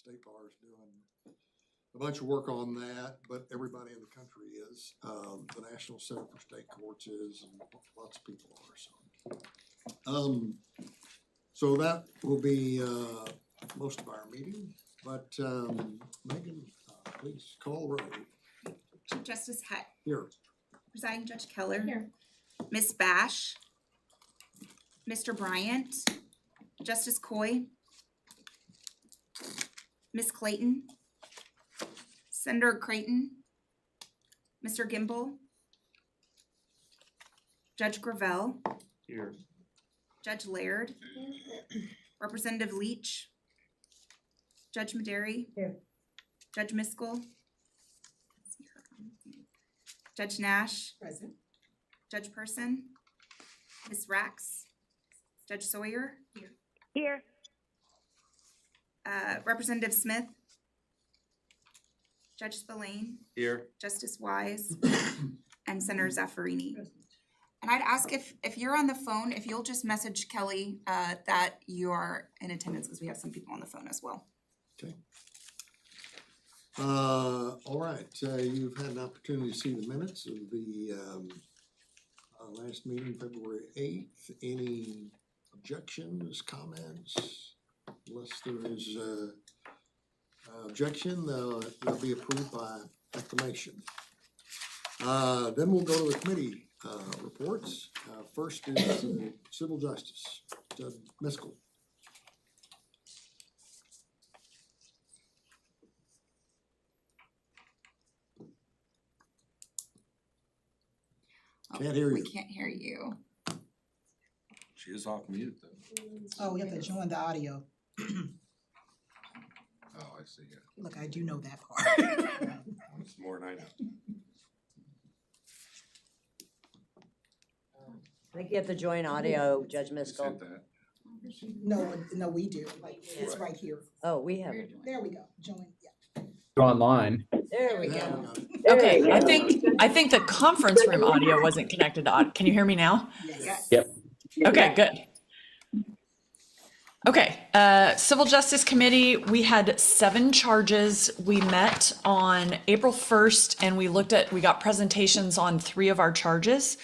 State Bar is doing a bunch of work on that, but everybody in the country is. The National Center for State Courts is, and lots of people are, so. So that will be, most of our meeting, but, Megan, please call roll. Chief Justice Heck. Here. Presiding Judge Keller. Here. Ms. Bash. Mr. Bryant. Justice Coy. Ms. Clayton. Senator Creighton. Mr. Gimbel. Judge Gravel. Here. Judge Laird. Representative Leach. Judge Maderi. Here. Judge Miskell. Judge Nash. Present. Judge Person. Ms. Rax. Judge Sawyer. Here. Representative Smith. Judge Spillane. Here. Justice Wise. And Senator Zaffarini. And I'd ask if you're on the phone, if you'll just message Kelly that you are in attendance, because we have some people on the phone as well. Okay. All right, you've had an opportunity to see the minutes of the last meeting, February 8th. Any objections, comments? Unless there is objection, they'll be approved by acclamation. Then we'll go to the committee reports. First is Civil Justice, Judge Miskell. Can't hear We you. can't hear you. She is off mute though. Oh, we have to join the audio. Oh, I see, yeah. Look, I do know that part. It's more than I know. I think you have to join audio, Judge You Miskell. said that. No, we do. Like, it's right here. Oh, we have it. There we go. Join, yeah. Online. There we Yeah, go. we got it. Okay, I think the conference room audio wasn't connected to audio. Can you hear me now? Yes. Yep. Okay, good. Okay, Civil Justice Committee, we had 7 charges. We met on April 1st and we got presentations on 3 of our charges.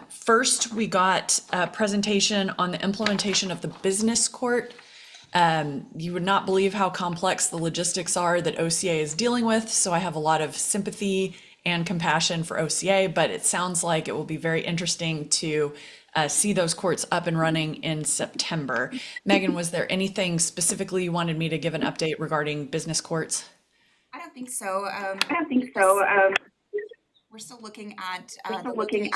First, we got a presentation on the implementation of the business court. You would not believe how complex the logistics are that OCA is dealing with, so I have a lot of sympathy and compassion for OCA, but it sounds like it will be very interesting to see those courts up and running in September. Megan, was there anything specifically you wanted me to give an update regarding business courts? I don't think so. We're still looking at the locations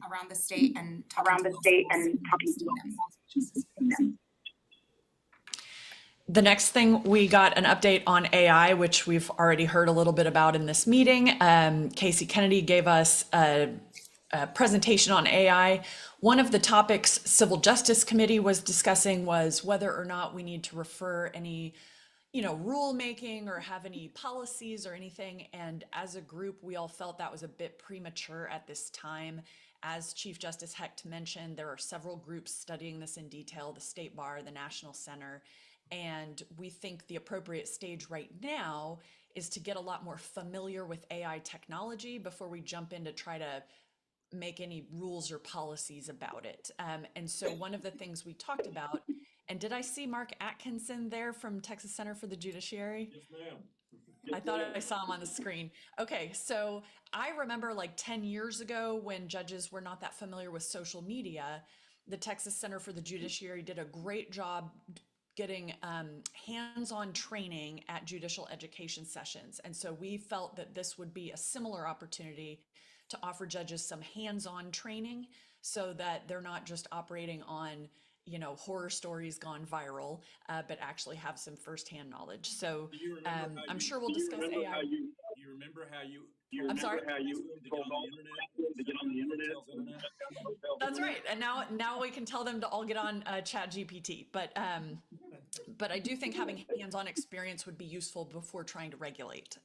around the state and talking to them. The next thing, we got an update on AI, which we've already heard a little bit about in this meeting. Casey Kennedy gave us a presentation on AI. One of the topics Civil Justice Committee was discussing was whether or not we need to refer any, rulemaking or have any policies or anything. And as a group, we all felt that was a bit premature at this time. As Chief Justice Hecht mentioned, there are several groups studying this in detail, the State Bar, the National Center. And we think the appropriate stage right now is to get a lot more familiar with AI technology before we jump in to try to make any rules or policies about it. And so one of the things we talked about, and did I see Mark Atkinson there from Texas Center for the Judiciary? Yes, ma'am. I thought I saw him on the screen. Okay, so I remember like 10 years ago when judges were not that familiar with social media, the Texas Center for the Judiciary did a great job getting hands-on training at judicial education sessions. And so we felt that this would be a similar opportunity to offer judges some hands-on training so that they're not just operating on, horror stories gone viral, but actually have some firsthand knowledge. So I'm sure we'll discuss AI. You remember how you I'm sorry? how you told all to get on the internet? That's right. And now we can tell them to all get on ChatGPT. But I do think having hands-on experience would be useful before trying to regulate.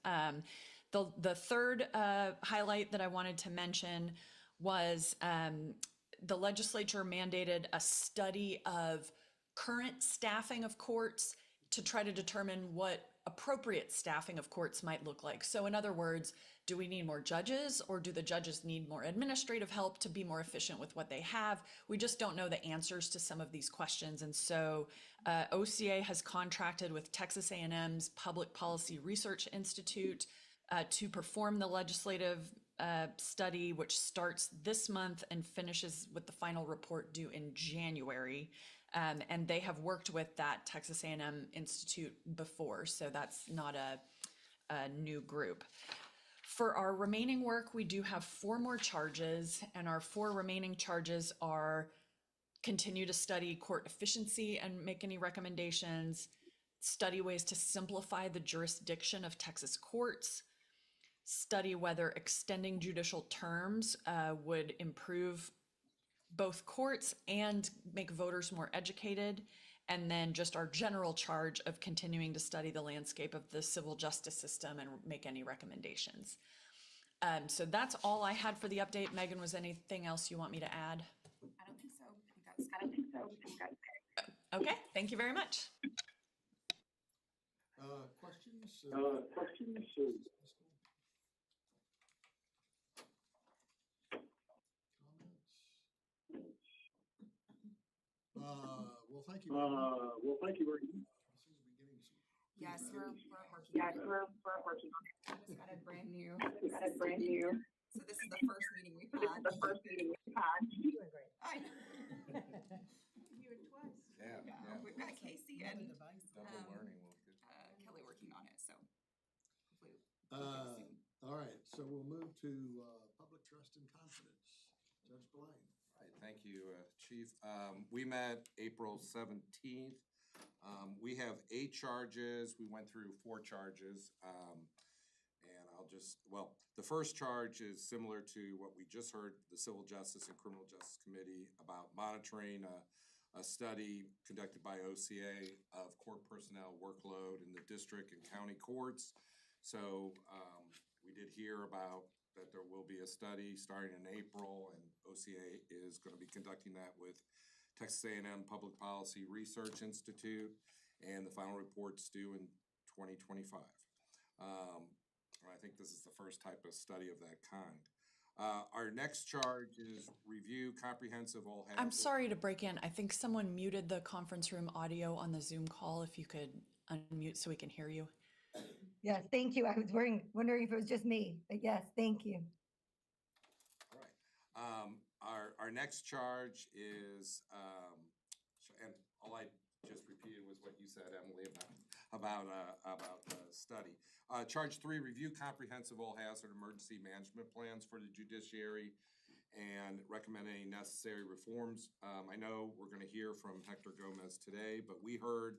The third highlight that I wanted to mention was the legislature mandated a study of current staffing of courts to try to determine what appropriate staffing of courts might look like. So in other words, do we need more judges, or do the judges need more administrative help to be more efficient with what they have? We just don't know the answers to some of these questions. And so OCA has contracted with Texas A&M's Public Policy Research Institute to perform the legislative study, which starts this month and finishes with the final report due in January. And they have worked with that Texas A&M Institute before, so that's not a new group. For our remaining work, we do have 4 more charges, and our 4 remaining charges are continue to study court efficiency and make any recommendations, study ways to simplify the jurisdiction of Texas courts, study whether extending judicial terms would improve both courts and make voters more educated, and then just our general charge of continuing to study the landscape of the civil justice system and make any recommendations. So that's all I had for the update. Megan, was anything else you want me to add? I don't think so. I think that's Okay, thank you very much. Questions? Questions? Comments? Well, thank you very much. Thank you very much. I seem to be getting some Yes, feedback. we're working on it. We just got a brand new. So this is the first meeting we've had. You're doing great. I know. You and twice. Yeah. We've got Casey and Double learning will get. Kelly working on it, so hopefully. we'll get it soon. All right, so we'll move to public trust and confidence. Judge Blaine. Right, thank you, Chief. We met April 17th. We have 8 charges. We went through 4 charges. And the first charge is similar to what we just heard, the Civil Justice and Criminal Justice Committee about monitoring a study conducted by OCA of court personnel workload in the district and county courts. So we did hear about that there will be a study starting in April, and OCA is going to be conducting that with Texas A&M Public Policy Research Institute, and the final report's due in 2025. I think this is the first type of study of that kind. Our next charge is review comprehensive all hazard. I'm sorry to break in. I think someone muted the conference room audio on the Zoom call. If you could unmute so we can hear you. Yes, thank you. I was wondering if it was just me, but yes, thank you. All right. Our next charge is, and all I just repeated was what you said, Emily, about the study. Charge 3, review comprehensive all hazard emergency management plans for the judiciary and recommend any necessary reforms. I know we're gonna hear from Hector Gomez today, but we heard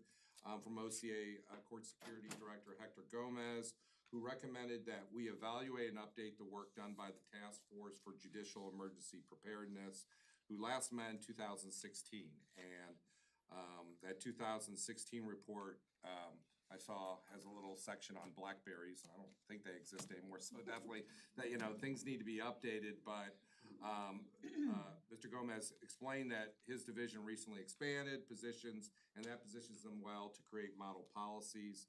from OCA Court Security Director Hector Gomez, who recommended that we evaluate and update the work done by the Task Force for Judicial Emergency Preparedness, who last met in 2016. And that 2016 report I saw has a little section on blackberries. I don't think they exist anymore, so definitely that things need to be updated. But Mr. Gomez explained that his division recently expanded positions, and that positions them well to create model policies.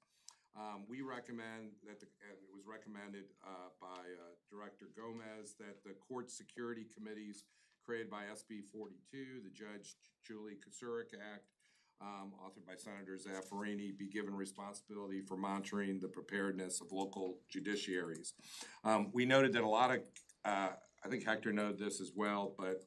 We recommend that, and it was recommended by Director Gomez, that the court security committees created by SB 42, the Judge Julie Kucurik Act, authored by Senator Zaffarini, be given responsibility for monitoring the preparedness of local judiciaries. We noted that a lot of, I think Hector noted this as well, but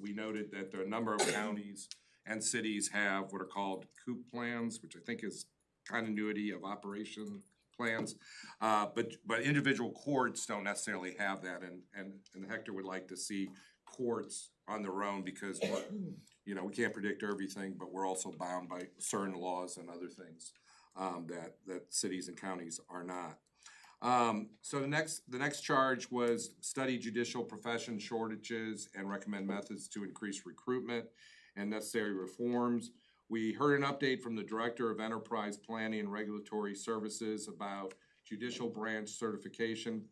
we noted that there are a number of counties and cities have what are called COOP plans, which I think is continuity of operation plans. But individual courts don't necessarily have that, and Hector would like to see courts on their own because we can't predict everything, but we're also bound by certain laws and other things that cities and counties are not. So the next charge was study judicial profession shortages and recommend methods to increase recruitment and necessary reforms. We heard an update from the Director of Enterprise Planning and Regulatory Services about Judicial Branch Certification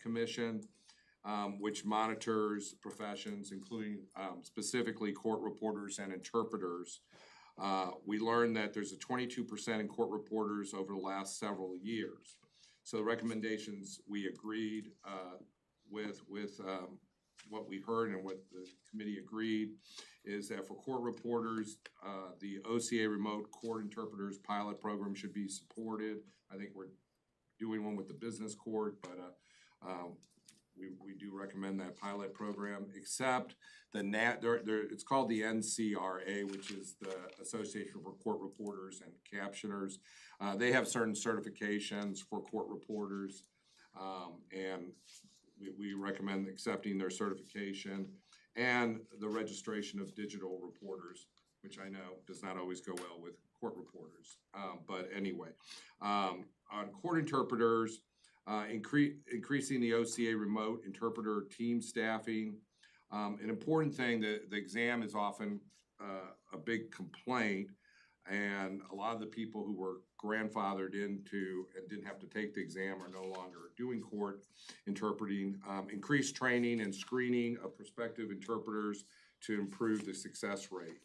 Commission, which monitors professions, including specifically court reporters and interpreters. We learned that there's a 22% in court reporters over the last several years. So the recommendations we agreed with what we heard and what the committee agreed is that for court reporters, the OCA remote court interpreters pilot program should be supported. I think we're doing one with the business court, but we do recommend that pilot program, except it's called the NCRA, which is the Association for Court Reporters and Captioners. They have certain certifications for court reporters, and we recommend accepting their certification and the registration of digital reporters, which I know does not always go well with court reporters. But anyway, on court interpreters, increasing the OCA remote interpreter team staffing. An important thing, the exam is often a big complaint, and a lot of the people who were grandfathered into and didn't have to take the exam are no longer doing court interpreting. Increased training and screening of prospective interpreters to improve the success rate.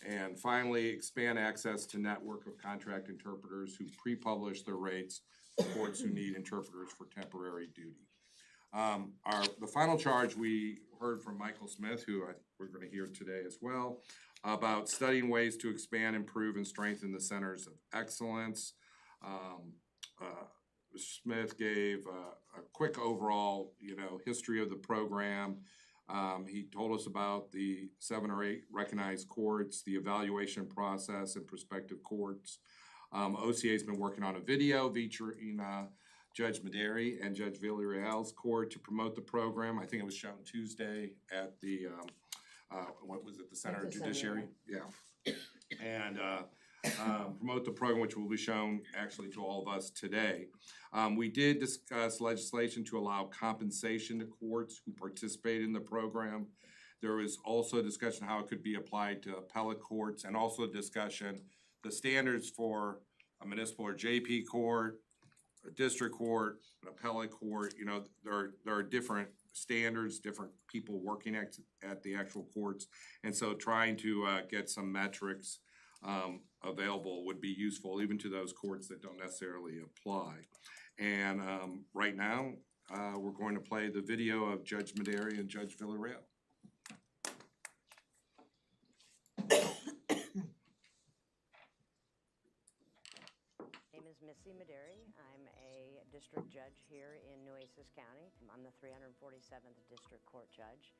And finally, expand access to network of contract interpreters who pre-publish their rates for courts who need interpreters for temporary duty. The final charge we heard from Michael Smith, who we're gonna hear today as well, about studying ways to expand, improve, and strengthen the centers of excellence. Smith gave a quick overall, history of the program. He told us about the 7 or 8 recognized courts, the evaluation process in prospective courts. OCA's been working on a video featuring Judge Maderi and Judge Villarreal's court to promote the program. I think it was shown Tuesday at the, what was it, the Center of Judiciary? Yeah. And promote the program, which will be shown actually to all of us today. We did discuss legislation to allow compensation to courts who participate in the program. There was also a discussion how it could be applied to appellate courts, and also a discussion, the standards for a municipal or JP court, a district court, an appellate court, there are different standards, different people working at the actual courts. And so trying to get some metrics available would be useful even to those courts that don't necessarily apply. And right now, we're going to play the video of Judge Maderi and Judge Villarreal. My name is Missy Maderi. I'm a district judge here in Nueces County. I'm the 347th District Court Judge.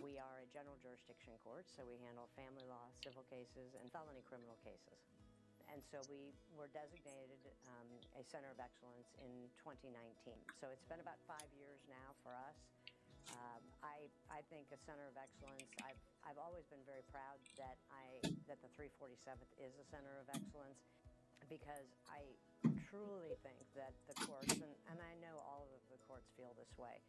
We are a general jurisdiction court, so we handle family law, civil cases, and felony criminal cases. And so we were designated a Center of Excellence in 2019. So it's been about 5 years now for us. I think a Center of Excellence, I've always been very proud that the 347th is a Center of Excellence, because I truly think that the courts, and I know all of the courts feel this way,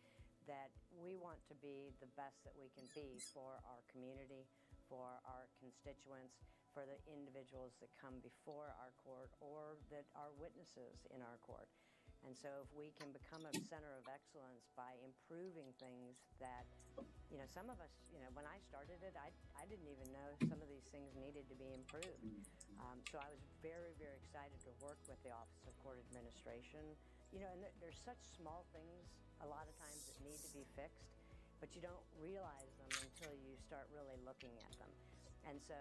that we want to be the best that we can be for our community, for our constituents, for the individuals that come before our court or that are witnesses in our court. And so if we can become a center of excellence by improving things that, some of us, when I started it, I didn't even know some of these things needed to be improved. So I was very, very excited to work with the Office of Court Administration. And there's such small things a lot of times that need to be fixed, but you don't realize them until you start really looking at them. And so,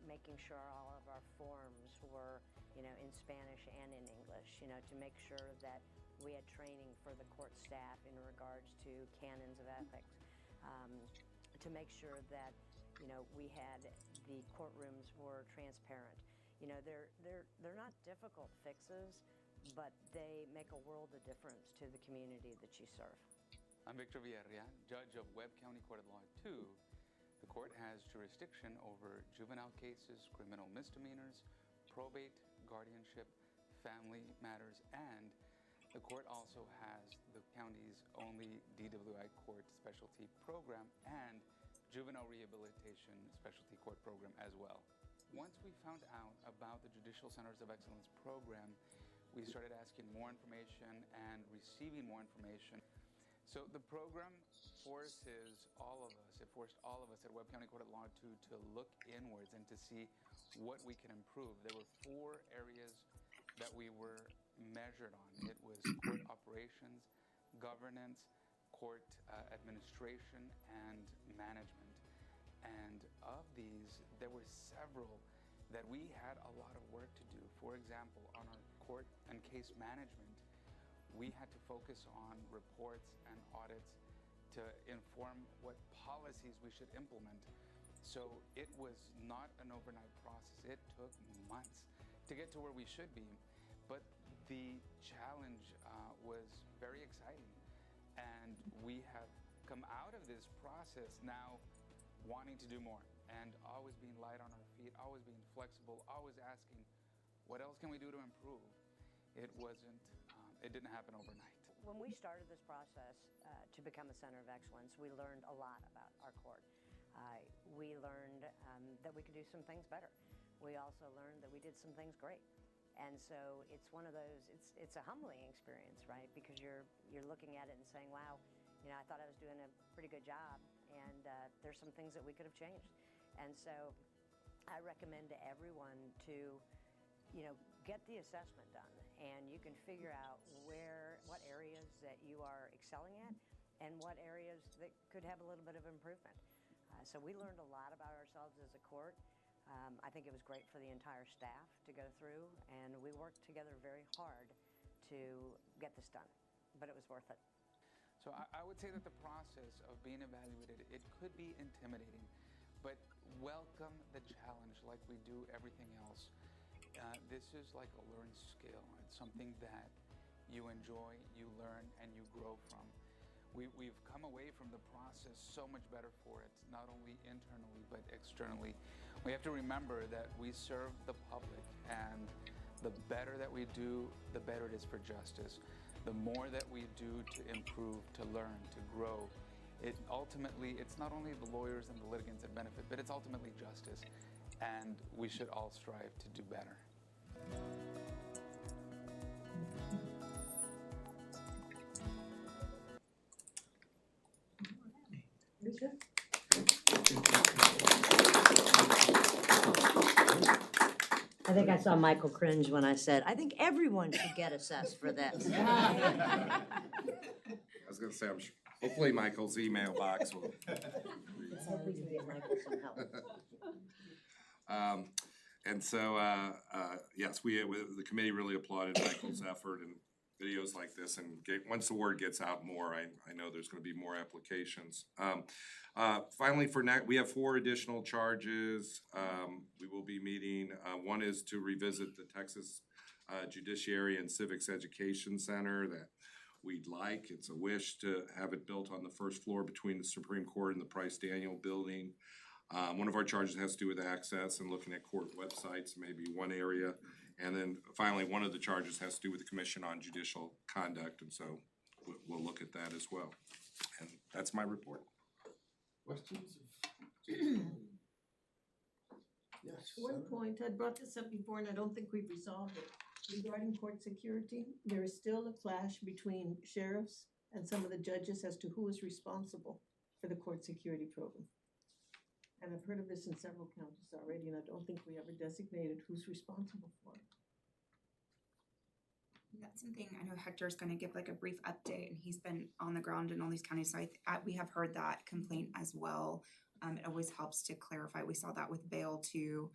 making sure all of our forms were, in Spanish and in English, to make sure that we had training for the court staff in regards to canons of ethics, to make sure that, we had the courtrooms were transparent. They're not difficult fixes, but they make a world of difference to the community that you serve. I'm Victor Villarreal, Judge of Webb County Court of Law 2. The court has jurisdiction over juvenile cases, criminal misdemeanors, probate, guardianship, family matters, and the court also has the county's only DWI court specialty program and juvenile rehabilitation specialty court program as well. Once we found out about the Judicial Centers of Excellence program, we started asking more information and receiving more information. So the program forces all of us, it forced all of us at Webb County Court at Law 2 to look inwards and to see what we can improve. There were 4 areas that we were measured on. It was court operations, governance, court administration, and management. And of these, there were several that we had a lot of work to do. For example, on our court and case management, we had to focus on reports and audits to inform what policies we should implement. So it was not an overnight process. It took months to get to where we should be. But the challenge was very exciting. And we have come out of this process now wanting to do more and always being light on our feet, always being flexible, always asking, what else can we do to improve? It didn't happen overnight. When we started this process to become a center of excellence, we learned a lot about our court. We learned that we could do some things better. We also learned that we did some things great. And so it's one of those, it's a humbling experience, right? Because you're looking at it and saying, wow, you know, I thought I was doing a pretty good job, and there's some things that we could have changed. And so I recommend to everyone to, you know, get the assessment done, and you can figure out what areas that you are excelling at and what areas that could have a little bit of improvement. So we learned a lot about ourselves as a court. I think it was great for the entire staff to go through, and we worked together very hard to get this done, but it was worth it. So I would say that the process of being evaluated, it could be intimidating, but welcome the challenge like we do everything else. This is like a learned skill. It's something that you enjoy, you learn, and you grow from. We've come away from the process so much better for it, not only internally, but externally. We have to remember that we serve the public, and the better that we do, the better it is for justice. The more that we do to improve, to learn, to grow, it's not only the lawyers and the litigants that benefit, but it's ultimately justice. And we should all strive to do better. I think I saw Michael cringe when I said, I think everyone should get assessed for this. I was gonna say, hopefully Michael's email box will. Hope we can get Michael some help. And so, yes, the committee really applauded Michael's effort and videos like this, and once the word gets out more, I know there's gonna be more applications. Finally, we have 4 additional charges. We will be meeting, one is to revisit the Texas Judiciary and Civics Education Center that we'd like. It's a wish to have it built on the first floor between the Supreme Court and the Price Daniel Building. One of our charges has to do with access and looking at court websites, maybe one area. And then finally, one of the charges has to do with the Commission on Judicial Conduct, and so we'll look at that as well. And that's my report. Questions? Yes. One point, I brought this up before and I don't think we've resolved it. Regarding court security, there is still a clash between sheriffs and some of the judges as to who is responsible for the court security program. And I've heard of this in several counties already, and I don't think we ever designated who's responsible for it. That's something I know Hector's gonna give like a brief update, and he's been on the ground in all these counties, so we have heard that complaint as well. It always helps to clarify. We saw that with bail too,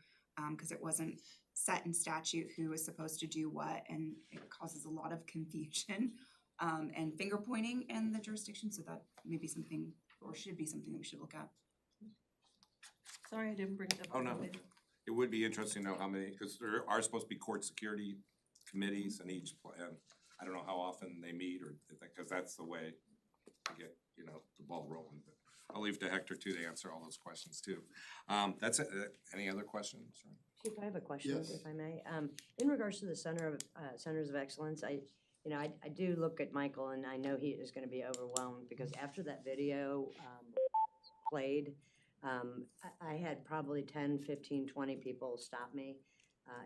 because it wasn't set in statute who is supposed to do what, and it causes a lot of confusion and finger pointing in the jurisdiction, so that may be something, or should be something that we should look at. Sorry, I didn't bring it up. Oh, no. It would be interesting to know how many, because there are supposed to be court security committees in each plan. I don't know how often they meet, or, because that's the way to get, the ball rolling. But I'll leave to Hector too to answer all those questions too. That's it. Any other questions? Chief, I have a question, Yes. if I may. In regards to the Centers of Excellence, I do look at Michael, and I know he is gonna be overwhelmed, because after that video played, I had probably 10, 15, 20 people stop me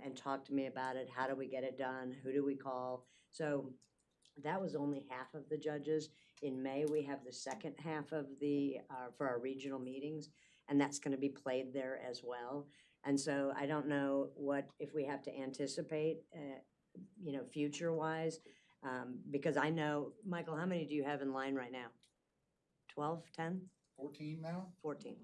and talk to me about it. How do we get it done? Who do we call? So That was only half of the judges. In May, we have the second half of for our regional meetings, and that's gonna be played there as well. And so I don't know if we have to anticipate, future-wise, because I know, Michael, how many do you have in line right now? 12, 10? 14 now? 14.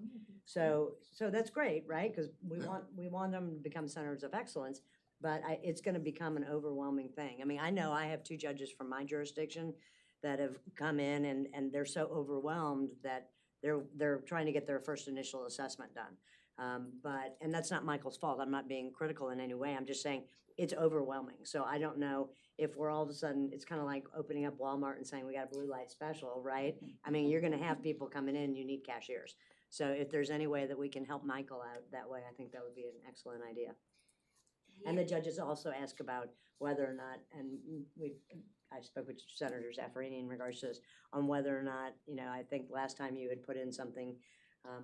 So that's great, right? Because we want them to become centers of excellence, but it's gonna become an overwhelming thing. I mean, I know I have 2 judges from my jurisdiction that have come in and they're so overwhelmed that they're trying to get their first initial assessment done. And that's not Michael's fault. I'm not being critical in any way. I'm just saying it's overwhelming. So I don't know if we're all of a sudden, it's kind of like opening up Walmart and saying we got a blue light special, right? I mean, you're gonna have people coming in, you need cashiers. So if there's any way that we can help Michael out that way, I think that would be an excellent idea. And the judges also ask about whether or not, and I spoke with Senator Zaffarini in regards to this, on whether or not, I think last time you had put in something,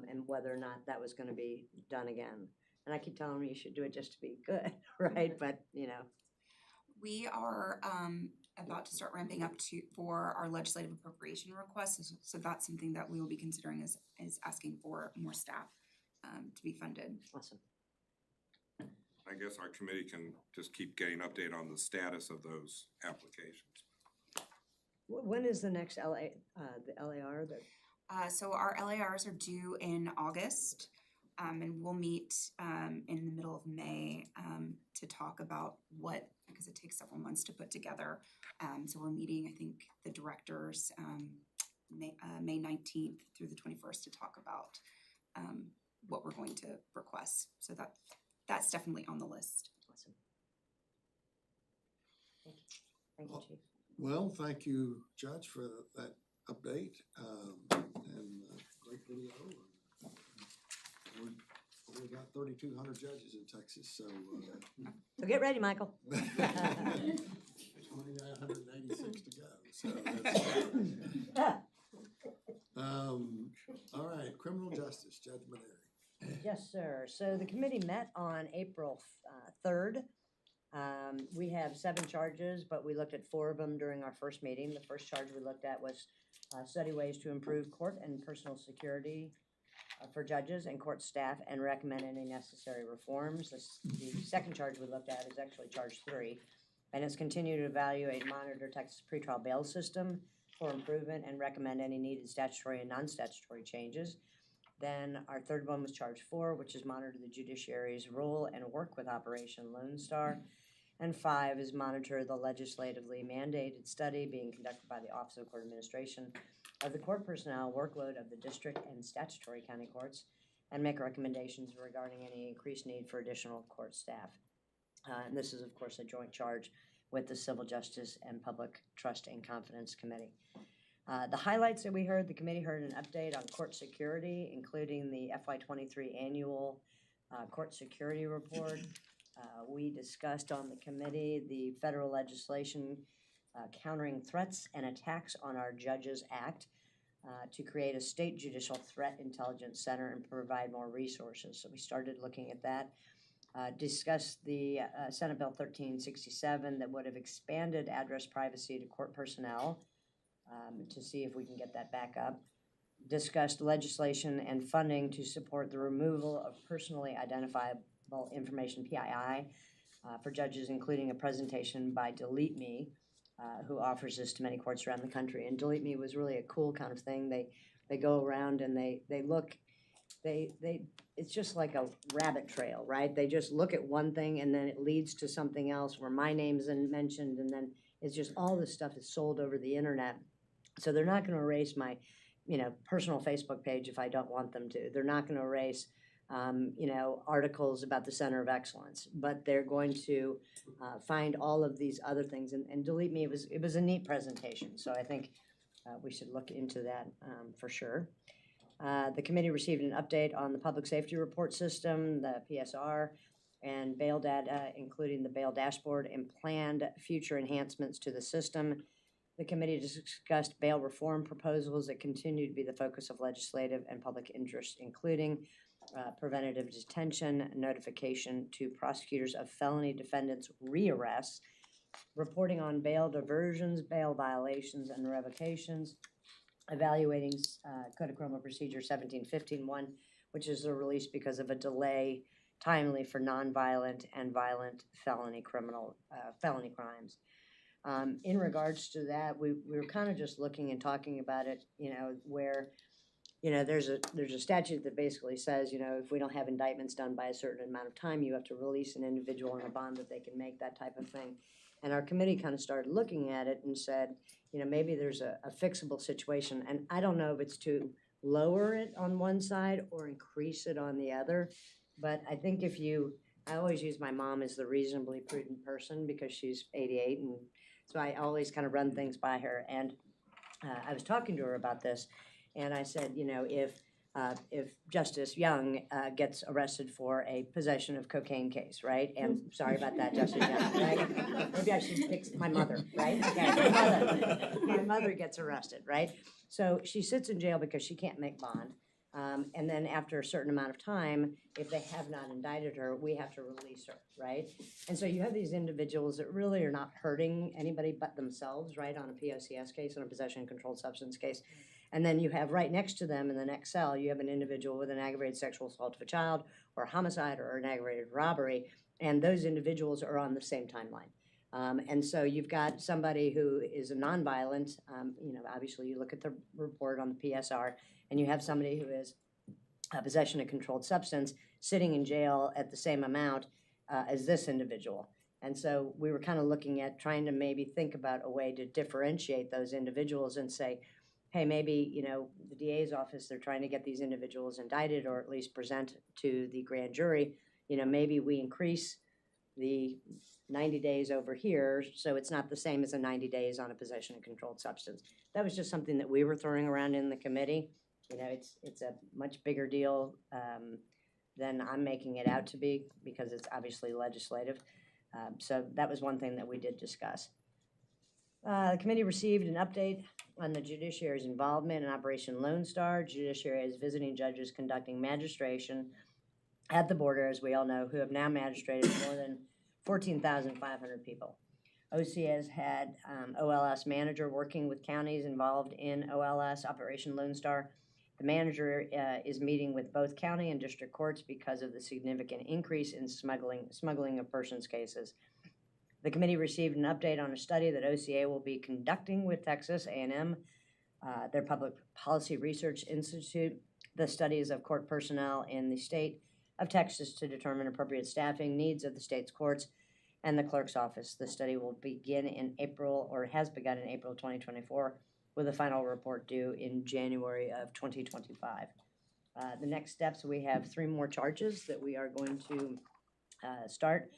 and whether or not that was gonna be done again. And I keep telling them you should do it just to be good, right? But, We are about to start ramping up for our legislative appropriation requests, so that's something that we will be considering is asking for more staff to be funded. awesome. I guess our committee can just keep getting update on the status of those applications. When is the next the LAR that? So our LARs are due in August, and we'll meet in the middle of May to talk about because it takes several months to put together. So we're meeting, I think, the directors May 19th through the 21st to talk about what we're going to request. So that's definitely on the list. Awesome. Thank you, Chief. Well, thank you, Judge, for that update, and great video. We got 3,200 judges in Texas, so. So get ready, Michael. 2,986 to go, so that's. All right, criminal justice, Judge Maneri. Yes, sir. So the committee met on April 3rd. We have 7 charges, but we looked at 4 of them during our first meeting. The first charge we looked at was study ways to improve court and personal security for judges and court staff and recommend any necessary reforms. The second charge we looked at is actually charge 3, and it's continue to evaluate and monitor Texas pretrial bail system for improvement and recommend any needed statutory and non-statutory changes. Then our third one was charge 4, which is monitor the judiciary's role and work with Operation Lone Star. And 5 is monitor the legislatively mandated study being conducted by the Office of Court Administration of the court personnel workload of the district and statutory county courts and make recommendations regarding any increased need for additional court staff. And this is, of course, a joint charge with the Civil Justice and Public Trust and Confidence Committee. The highlights that we heard, the committee heard an update on court security, including the FY23 annual court security report. We discussed on the committee the federal legislation countering threats and attacks on our Judges Act to create a state judicial threat intelligence center and provide more resources. So we started looking at that. Discussed the Senate Bill 1367 that would have expanded address privacy to court personnel to see if we can get that back up. Discussed legislation and funding to support the removal of personally identifiable information, PII, for judges, including a presentation by Delete Me, who offers this to many courts around the country. And Delete Me was really a cool kind of thing. They go around and they look, it's just like a rabbit trail, right? They just look at one thing and then it leads to something else where my name's mentioned, and then it's just all this stuff is sold over the internet. So they're not going to erase my, personal Facebook page if I don't want them to. They're not going to erase, articles about the Center of Excellence, but they're going to find all of these other things. And Delete Me, it was a neat presentation. So I think we should look into that for sure. The committee received an update on the public safety report system, the PSR, and bail data, including the bail dashboard and planned future enhancements to the system. The committee discussed bail reform proposals that continue to be the focus of legislative and public interest, including preventative detention, notification to prosecutors of felony defendants' rearrests, reporting on bail diversions, bail violations and revocations, evaluating Code of Criminal Procedure 1715-1, which is a release because of a delay timely for nonviolent and violent felony crimes. In regards to that, we were kind of just looking and talking about it, where, there's a statute that basically says, if we don't have indictments done by a certain amount of time, you have to release an individual on a bond that they can make, that type of thing. And our committee kind of started looking at it and said, maybe there's a fixable situation. And I don't know if it's to lower it on one side or increase it on the other. But I think I always use my mom as the reasonably prudent person because she's 88. And so I always kind of run things by her. And I was talking to her about this. And I said, if Justice Young gets arrested for a possession of cocaine case, right? And sorry about that, Justice Young, right? Maybe I should fix my mother, right? Okay, my mother gets arrested, right? So she sits in jail because she can't make bond. And then after a certain amount of time, if they have not indicted her, we have to release her, right? And so you have these individuals that really are not hurting anybody but themselves, right, on a POCS case, on a possession of controlled substance case. And then you have right next to them in the next cell, you have an individual with an aggravated sexual assault of a child or a homicide or an aggravated robbery, and those individuals are on the same timeline. And so you've got somebody who is a nonviolent, obviously you look at the report on the PSR, and you have somebody who is a possession of controlled substance sitting in jail at the same amount as this individual. And so we were kind of looking at trying to maybe think about a way to differentiate those individuals and say, hey, maybe, the DA's office, they're trying to get these individuals indicted or at least present to the grand jury. Maybe we increase the 90 days over here, so it's not the same as the 90 days on a possession of controlled substance. That was just something that we were throwing around in the committee. It's a much bigger deal than I'm making it out to be because it's obviously legislative. So that was one thing that we did discuss. The committee received an update on the judiciary's involvement in Operation Lone Star. Judiciary is visiting judges conducting magistration at the border, as we all know, who have now magistrated more than 14,500 people. OC has had OLS manager working with counties involved in OLS, Operation Lone Star. The manager is meeting with both county and district courts because of the significant increase in smuggling of persons cases. The committee received an update on a study that OCA will be conducting with Texas A&M, their Public Policy Research Institute. The studies of court personnel in the state of Texas to determine appropriate staffing needs of the state's courts and the clerk's office. The study will begin in April, or has begun in April 2024, with a final report due in January of 2025. The next steps, we have 3 more charges that we are going to start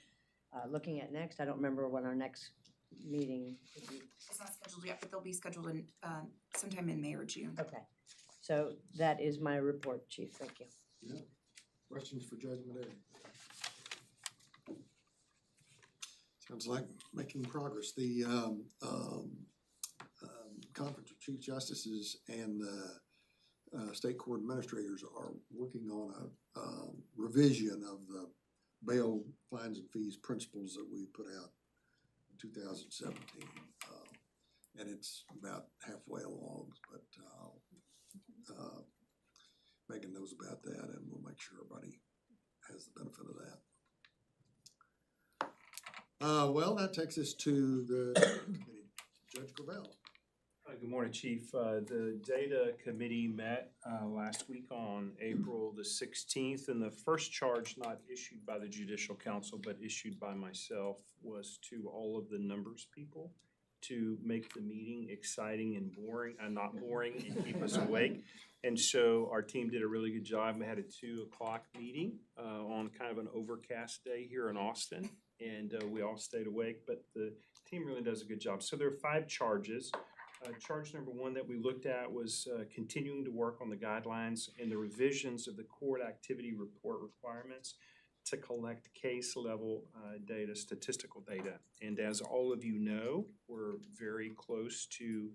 looking at next. I don't remember when our next meeting is. It's not scheduled yet, but they'll be scheduled in sometime in May or June. Okay, so that is my report, Chief. Thank you. Yeah. Questions for Judge Madej? Sounds like making progress. The Conference of Chief Justices and the State Court Administrators are working on a revision of the bail fines and fees principles that we put out in 2017. And it's about halfway along, but Megan knows about that, and we'll make sure everybody has the benefit of that. Well, that takes us to the committee. Judge Gravel. Good morning, Chief. The Data Committee met last week on April the 16th, and the first charge not issued by the Judicial Council but issued by myself was to all of the numbers people to make the meeting exciting and boring, not boring, and keep us awake. And so our team did a really good job. We had a 2 o'clock meeting on kind of an overcast day here in Austin, and we all stayed awake, but the team really does a good job. So there are 5 charges. Charge number 1 that we looked at was continuing to work on the guidelines and the revisions of the court activity report requirements to collect case level data, statistical data. And as all of you know, we're very close to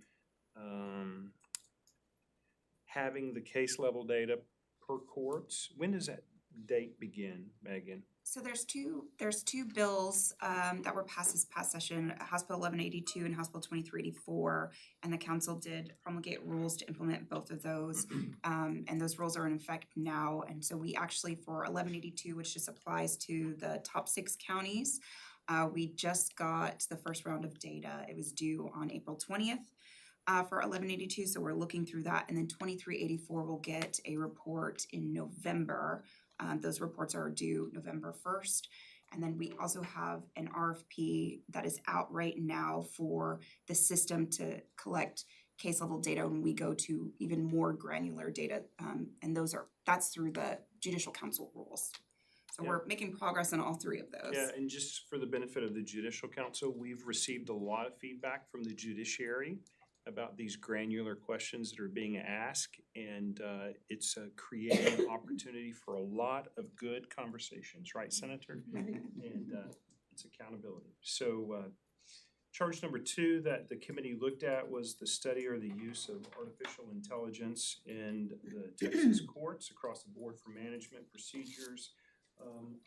having the case level data per courts. When does that date begin, Megan? So there's two bills that were passed this past session, House Bill 1182 and House Bill 2384, and the council did promulgate rules to implement both of those. And those rules are in effect now, and so we actually, for 1182, which just applies to the top 6 counties, we just got the first round of data. It was due on April 20th. For 1182, so we're looking through that, and then 2384 will get a report in November. Those reports are due November 1st. And then we also have an RFP that is out right now for the system to collect case level data when we go to even more granular data. And that's through the Judicial Council rules. So Yeah. we're making progress on all 3 of those. Yeah, and just for the benefit of the Judicial Council, we've received a lot of feedback from the judiciary about these granular questions that are being asked, and it's creating an opportunity for a lot of good conversations, right, Senator? And it's accountability. So charge number 2 that the committee looked at was the study or the use of artificial intelligence in the Texas courts across the board for management procedures,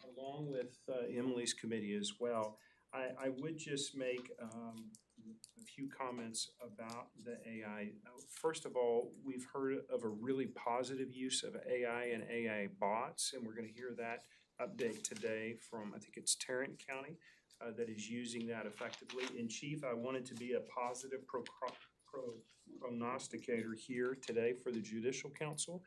along with Emily's committee as well. I would just make a few comments about the AI. First of all, we've heard of a really positive use of AI and AI bots, and we're going to hear that update today from, I think it's Tarrant County, that is using that effectively. And Chief, I wanted to be a positive prognosticator here today for the Judicial Council.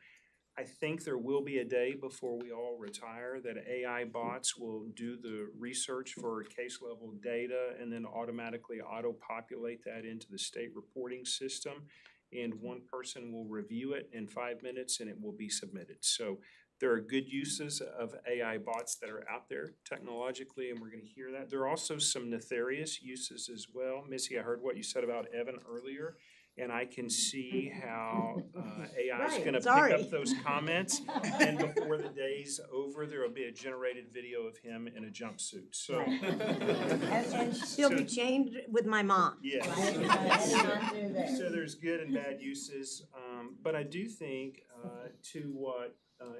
I think there will be a day before we all retire that AI bots will do the research for case level data and then automatically auto-populate that into the state reporting system. And one person will review it in 5 minutes and it will be submitted. So there are good uses of AI bots that are out there technologically, and we're going to hear that. There are also some nefarious uses as well. Missy, I heard what you said about Evan earlier. And I can see how AI is going to pick up those comments, and before the day's over, there will be a generated video of him in a jumpsuit. So, And she'll be chained with my mom. yes. So there's good and bad uses, but I do think to what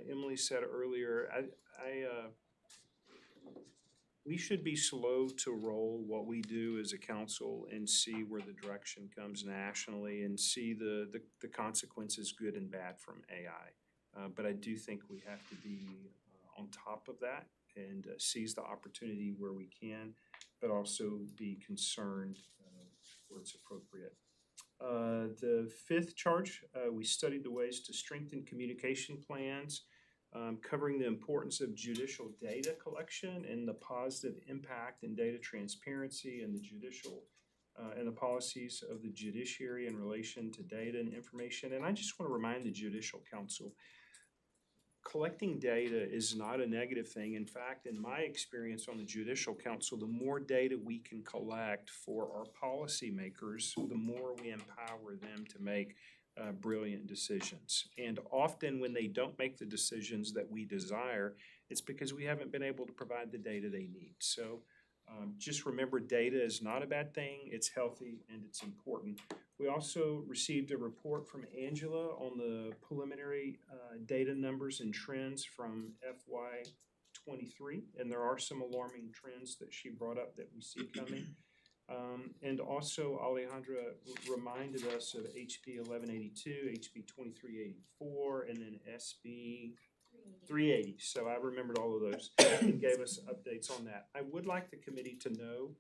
Emily said earlier, we should be slow to roll what we do as a council and see where the direction comes nationally and see the consequences, good and bad, from AI. But I do think we have to be on top of that and seize the opportunity where we can, but also be concerned where it's appropriate. The 5th charge, we studied the ways to strengthen communication plans, covering the importance of judicial data collection and the positive impact in data transparency and the judicial and the policies of the judiciary in relation to data and information. And I just want to remind the Judicial Council, collecting data is not a negative thing. In fact, in my experience on the Judicial Council, the more data we can collect for our policymakers, the more we empower them to make brilliant decisions. And often when they don't make the decisions that we desire, it's because we haven't been able to provide the data they need. So just remember, data is not a bad thing, it's healthy and it's important. We also received a report from Angela on the preliminary data numbers and trends from FY23, and there are some alarming trends that she brought up that we see coming. And also Alejandra reminded us of HB 1182, HB 2384, and then SB 380. So I remembered all of those and gave us updates on that. I would like the committee to know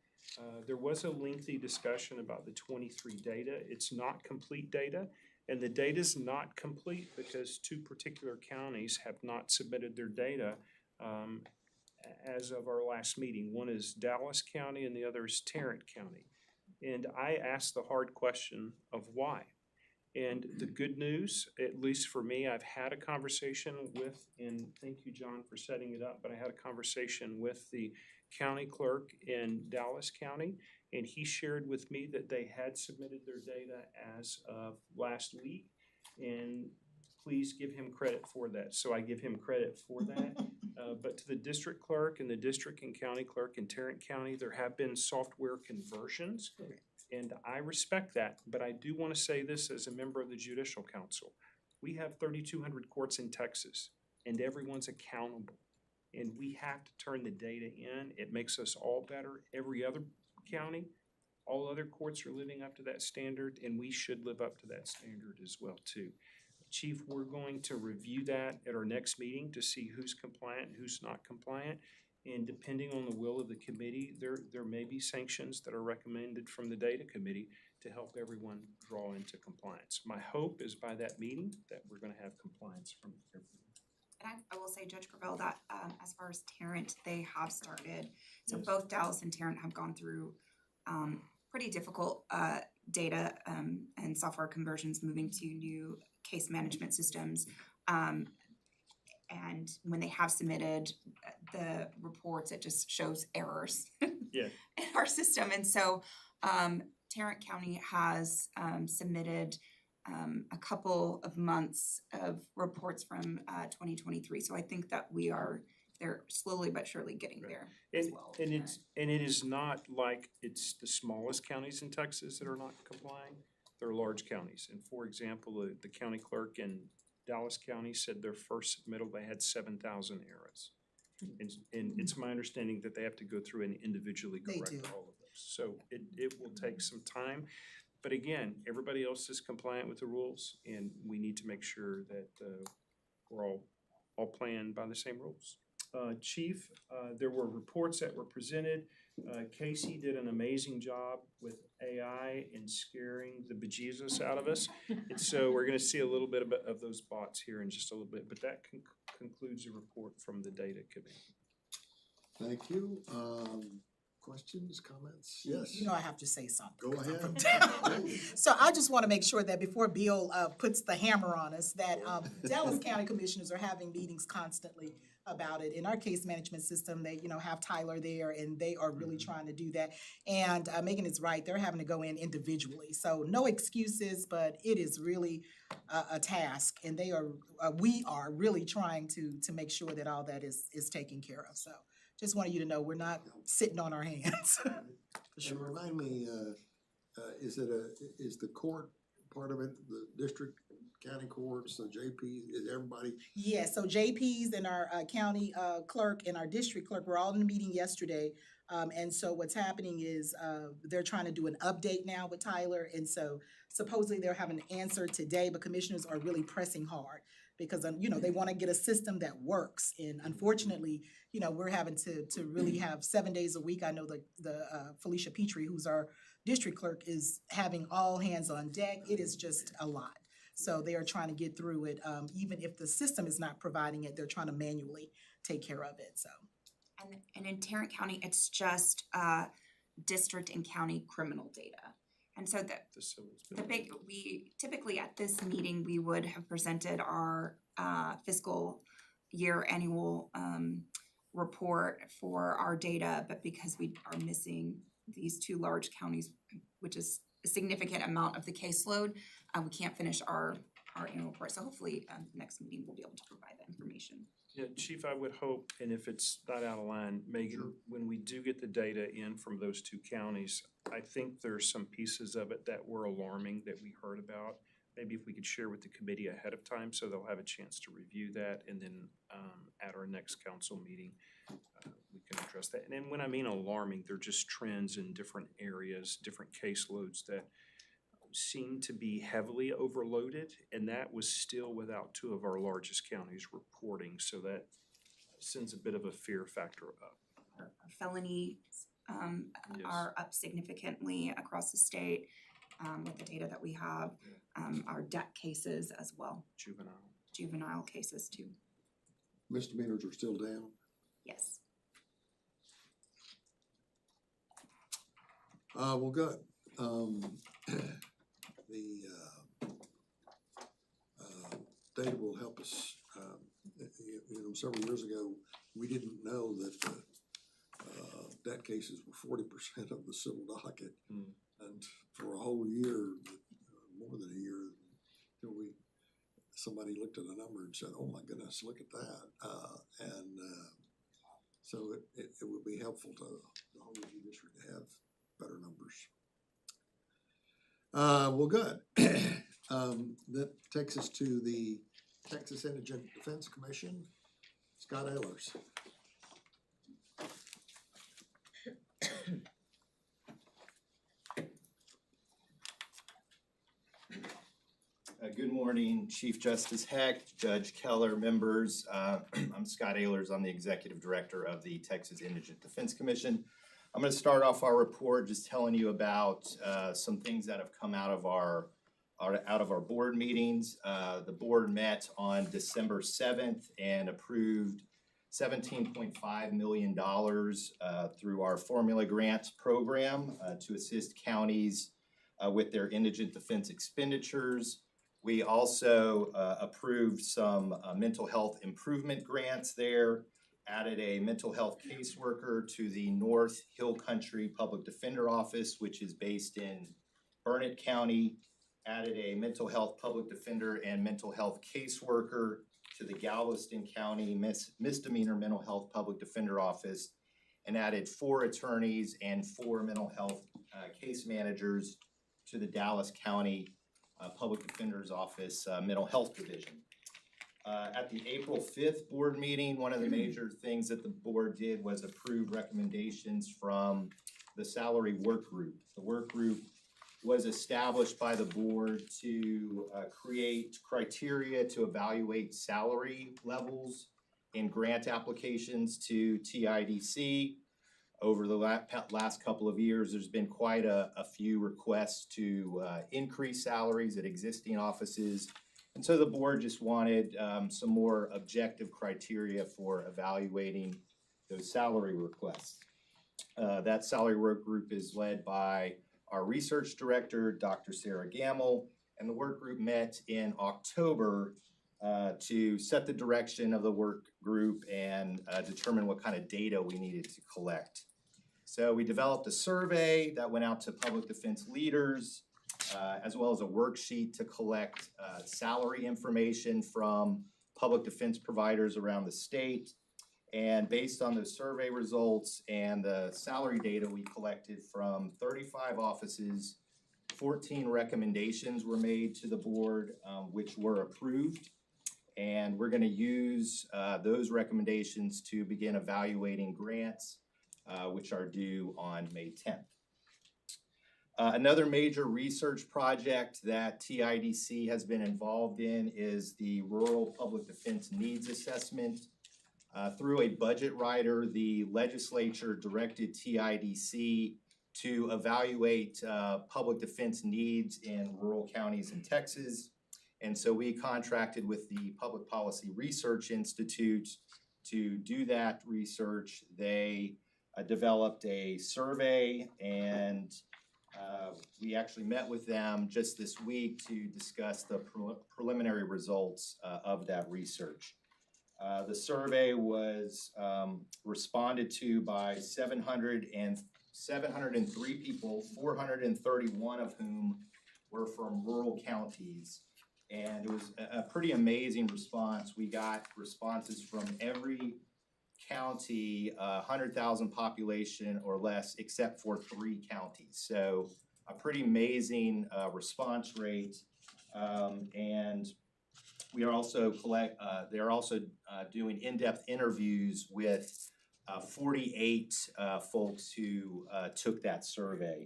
there was a lengthy discussion about the 23 data. It's not complete data, and the data is not complete because 2 particular counties have not submitted their data as of our last meeting. One is Dallas County and the other is Tarrant County. And I asked the hard question of why. And the good news, at least for me, I've had a conversation with, and thank you, John, for setting it up, but I had a conversation with the county clerk in Dallas County, and he shared with me that they had submitted their data as of last week, and please give him credit for that. So I give him credit for that. But to the district clerk and the district and county clerk in Tarrant County, there have been software conversions. And I respect that, but I do want to say this as a member of the Judicial Council. We have 3,200 courts in Texas, and everyone's accountable. and we have to turn the data in. It makes us all better. Every other county, all other courts are living up to that standard, and we should live up to that standard as well too. Chief, we're going to review that at our next meeting to see who's compliant and who's not compliant. And depending on the will of the committee, there may be sanctions that are recommended from the data committee to help everyone draw into compliance. My hope is by that meeting that we're gonna have compliance from everyone. And I will say, Judge Gravel, that as far as Tarrant, they have started. So Yes. both Dallas and Tarrant have gone through pretty difficult data and software conversions, moving to new case management systems. And when they have submitted the reports, it just shows errors Yeah. in our system. And so Tarrant County has submitted a couple of months of reports from 2023. So I think that they're slowly but surely getting there as well. And it is not like it's the smallest counties in Texas that are not complying. They're large counties. And for example, the county clerk in Dallas County said their first submittal, they had 7,000 errors. And it's my understanding that they have to go through and individually They correct do. all of those. So it will take some time. But again, everybody else is compliant with the rules, and we need to make sure that we're all playing by the same rules. Chief, there were reports that were presented. Casey did an amazing job with AI and scaring the bejesus out of us. And so we're gonna see a little bit of those bots here in just a little bit, but that concludes the report from the data committee. Thank you. Questions, comments? Yes. You know I have to say something. Go 'cause I'm from ahead. town. So I just want to make sure that before Bill puts the hammer on us, that Dallas County Commissioners are having meetings constantly about it. In our case management system, they, have Tyler there, and they are really trying to do that. And Megan is right, they're having to go in individually. So no excuses, but it is really a task, and we are really trying to make sure that all that is taken care of. So just wanted you to know we're not sitting on our hands. And remind me, is the court part of it, the district, county courts, the JP, is everybody? Yeah, so JP's and our county clerk and our district clerk were all in a meeting yesterday. And so what's happening is they're trying to do an update now with Tyler. And so supposedly they're having an answer today, but commissioners are really pressing hard because, they want to get a system that works. And unfortunately, we're having to really have 7 days a week. I know the Felicia Petrie, who's our district clerk, is having all hands on deck. It is just a lot. So they are trying to get through it. Even if the system is not providing it, they're trying to manually take care of it, so. And in Tarrant County, it's just district and county criminal data. And so we typically at this meeting, we would have presented our fiscal year annual report for our data, but because we are missing these two large counties, which is a significant amount of the caseload, we can't finish our annual report. So hopefully, next meeting we'll be able to provide that information. Yeah, Chief, I would hope, and if it's not out of line, Megan, when we do get the data in from those two counties, I think there's some pieces of it that were alarming that we heard about. Maybe if we could share with the committee ahead of time so they'll have a chance to review that, and then at our next council meeting, we can address that. And then when I mean alarming, they're just trends in different areas, different caseloads that seem to be heavily overloaded, and that was still without two of our largest counties reporting, so that sends a bit of a fear factor up. Our felonies are up significantly across the state with the data that we have. Our debt cases as well. Juvenile cases too. Misdemeanors are still down? Yes. Well, good. The data will help us. Several years ago, we didn't know that debt cases were 40% of the civil docket. And for a whole year, more than a year, until somebody looked at a number and said, "Oh my goodness, look at that!" So it would be helpful to the whole judiciary to have better numbers. Well, good. That takes us to the Texas Indigent Defense Commission. Scott Ehlers. Good morning, Chief Justice Hecht, Judge Keller, members. I'm Scott Ehlers. I'm the Executive Director of the Texas Indigent Defense Commission. I'm going to start off our report just telling you about some things that have come out of our board meetings. The board met on December 7th and approved $17.5 million through our formula grants program to assist counties with their indigent defense expenditures. We also approved some mental health improvement grants there, added a mental health caseworker to the North Hill Country Public Defender Office, which is based in Burnett County, added a mental health public defender and mental health caseworker to the Galveston County Misdemeanor Mental Health Public Defender Office, and added 4 attorneys and 4 mental health case managers to the Dallas County Public Defender's Office Mental Health Division. At the April 5th board meeting, one of the major things that the board did was approve recommendations from the salary work group. The work group was established by the board to create criteria to evaluate salary levels in grant applications to TIDC. Over the last couple of years, there's been quite a few requests to increase salaries at existing offices. And so the board just wanted some more objective criteria for evaluating those salary requests. That salary work group is led by our research director, Dr. Sarah Gamble, and the work group met in October to set the direction of the work group and determine what kind of data we needed to collect. So we developed a survey that went out to public defense leaders, as well as a worksheet to collect salary information from public defense providers around the state. And based on those survey results and the salary data we collected from 35 offices, 14 recommendations were made to the board, which were approved. And we're going to use those recommendations to begin evaluating grants, which are due on May 10th. Another major research project that TIDC has been involved in is the Rural Public Defense Needs Assessment. Through a budget rider, the legislature directed TIDC to evaluate public defense needs in rural counties in Texas. And so we contracted with the Public Policy Research Institute to do that research. They developed a survey, and we actually met with them just this week to discuss the preliminary results of that research. The survey was responded to by 703 people, 431 of whom were from rural counties. And it was a pretty amazing response. We got responses from every county, 100,000 population or less, except for 3 counties. So a pretty amazing response rate. And we are also they are also doing in-depth interviews with 48 folks who took that survey.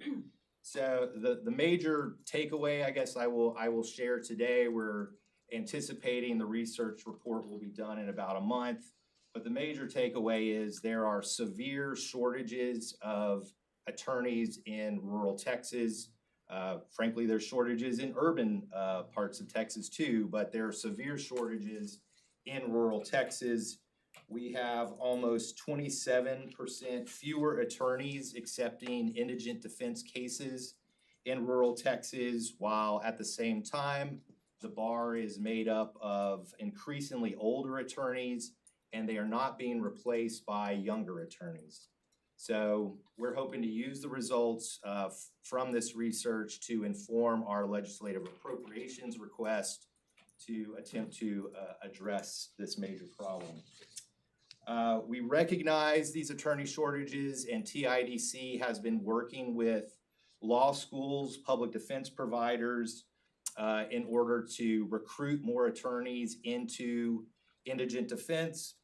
So the major takeaway, I guess I will share today, we're anticipating the research report will be done in about a month. But the major takeaway is there are severe shortages of attorneys in rural Texas. Frankly, there's shortages in urban parts of Texas too, but there are severe shortages in rural Texas. We have almost 27% fewer attorneys accepting indigent defense cases in rural Texas, while at the same time, the bar is made up of increasingly older attorneys, and they are not being replaced by younger attorneys. So we're hoping to use the results from this research to inform our legislative appropriations request to attempt to address this major problem. We recognize these attorney shortages, and TIDC has been working with law schools, public defense providers, in order to recruit more attorneys into indigent defense.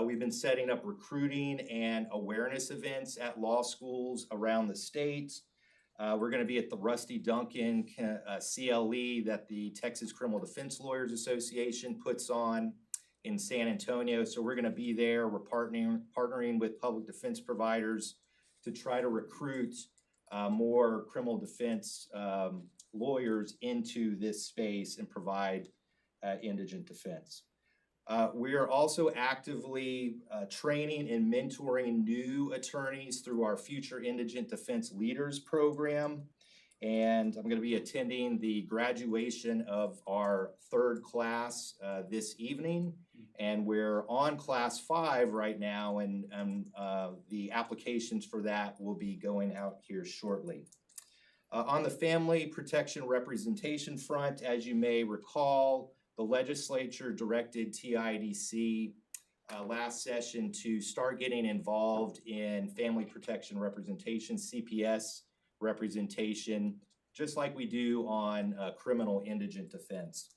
We've been setting up recruiting and awareness events at law schools around the state. We're gonna be at the Rusty Duncan CLE that the Texas Criminal Defense Lawyers Association puts on in San Antonio. So we're gonna be there. We're partnering with public defense providers to try to recruit more criminal defense lawyers into this space and provide indigent defense. We are also actively training and mentoring new attorneys through our Future Indigent Defense Leaders program. And I'm gonna be attending the graduation of our third class this evening. And we're on class 5 right now, and the applications for that will be going out here shortly. On the family protection representation front, as you may recall, the legislature directed TIDC last session to start getting involved in family protection representation, CPS representation, just like we do on criminal indigent defense.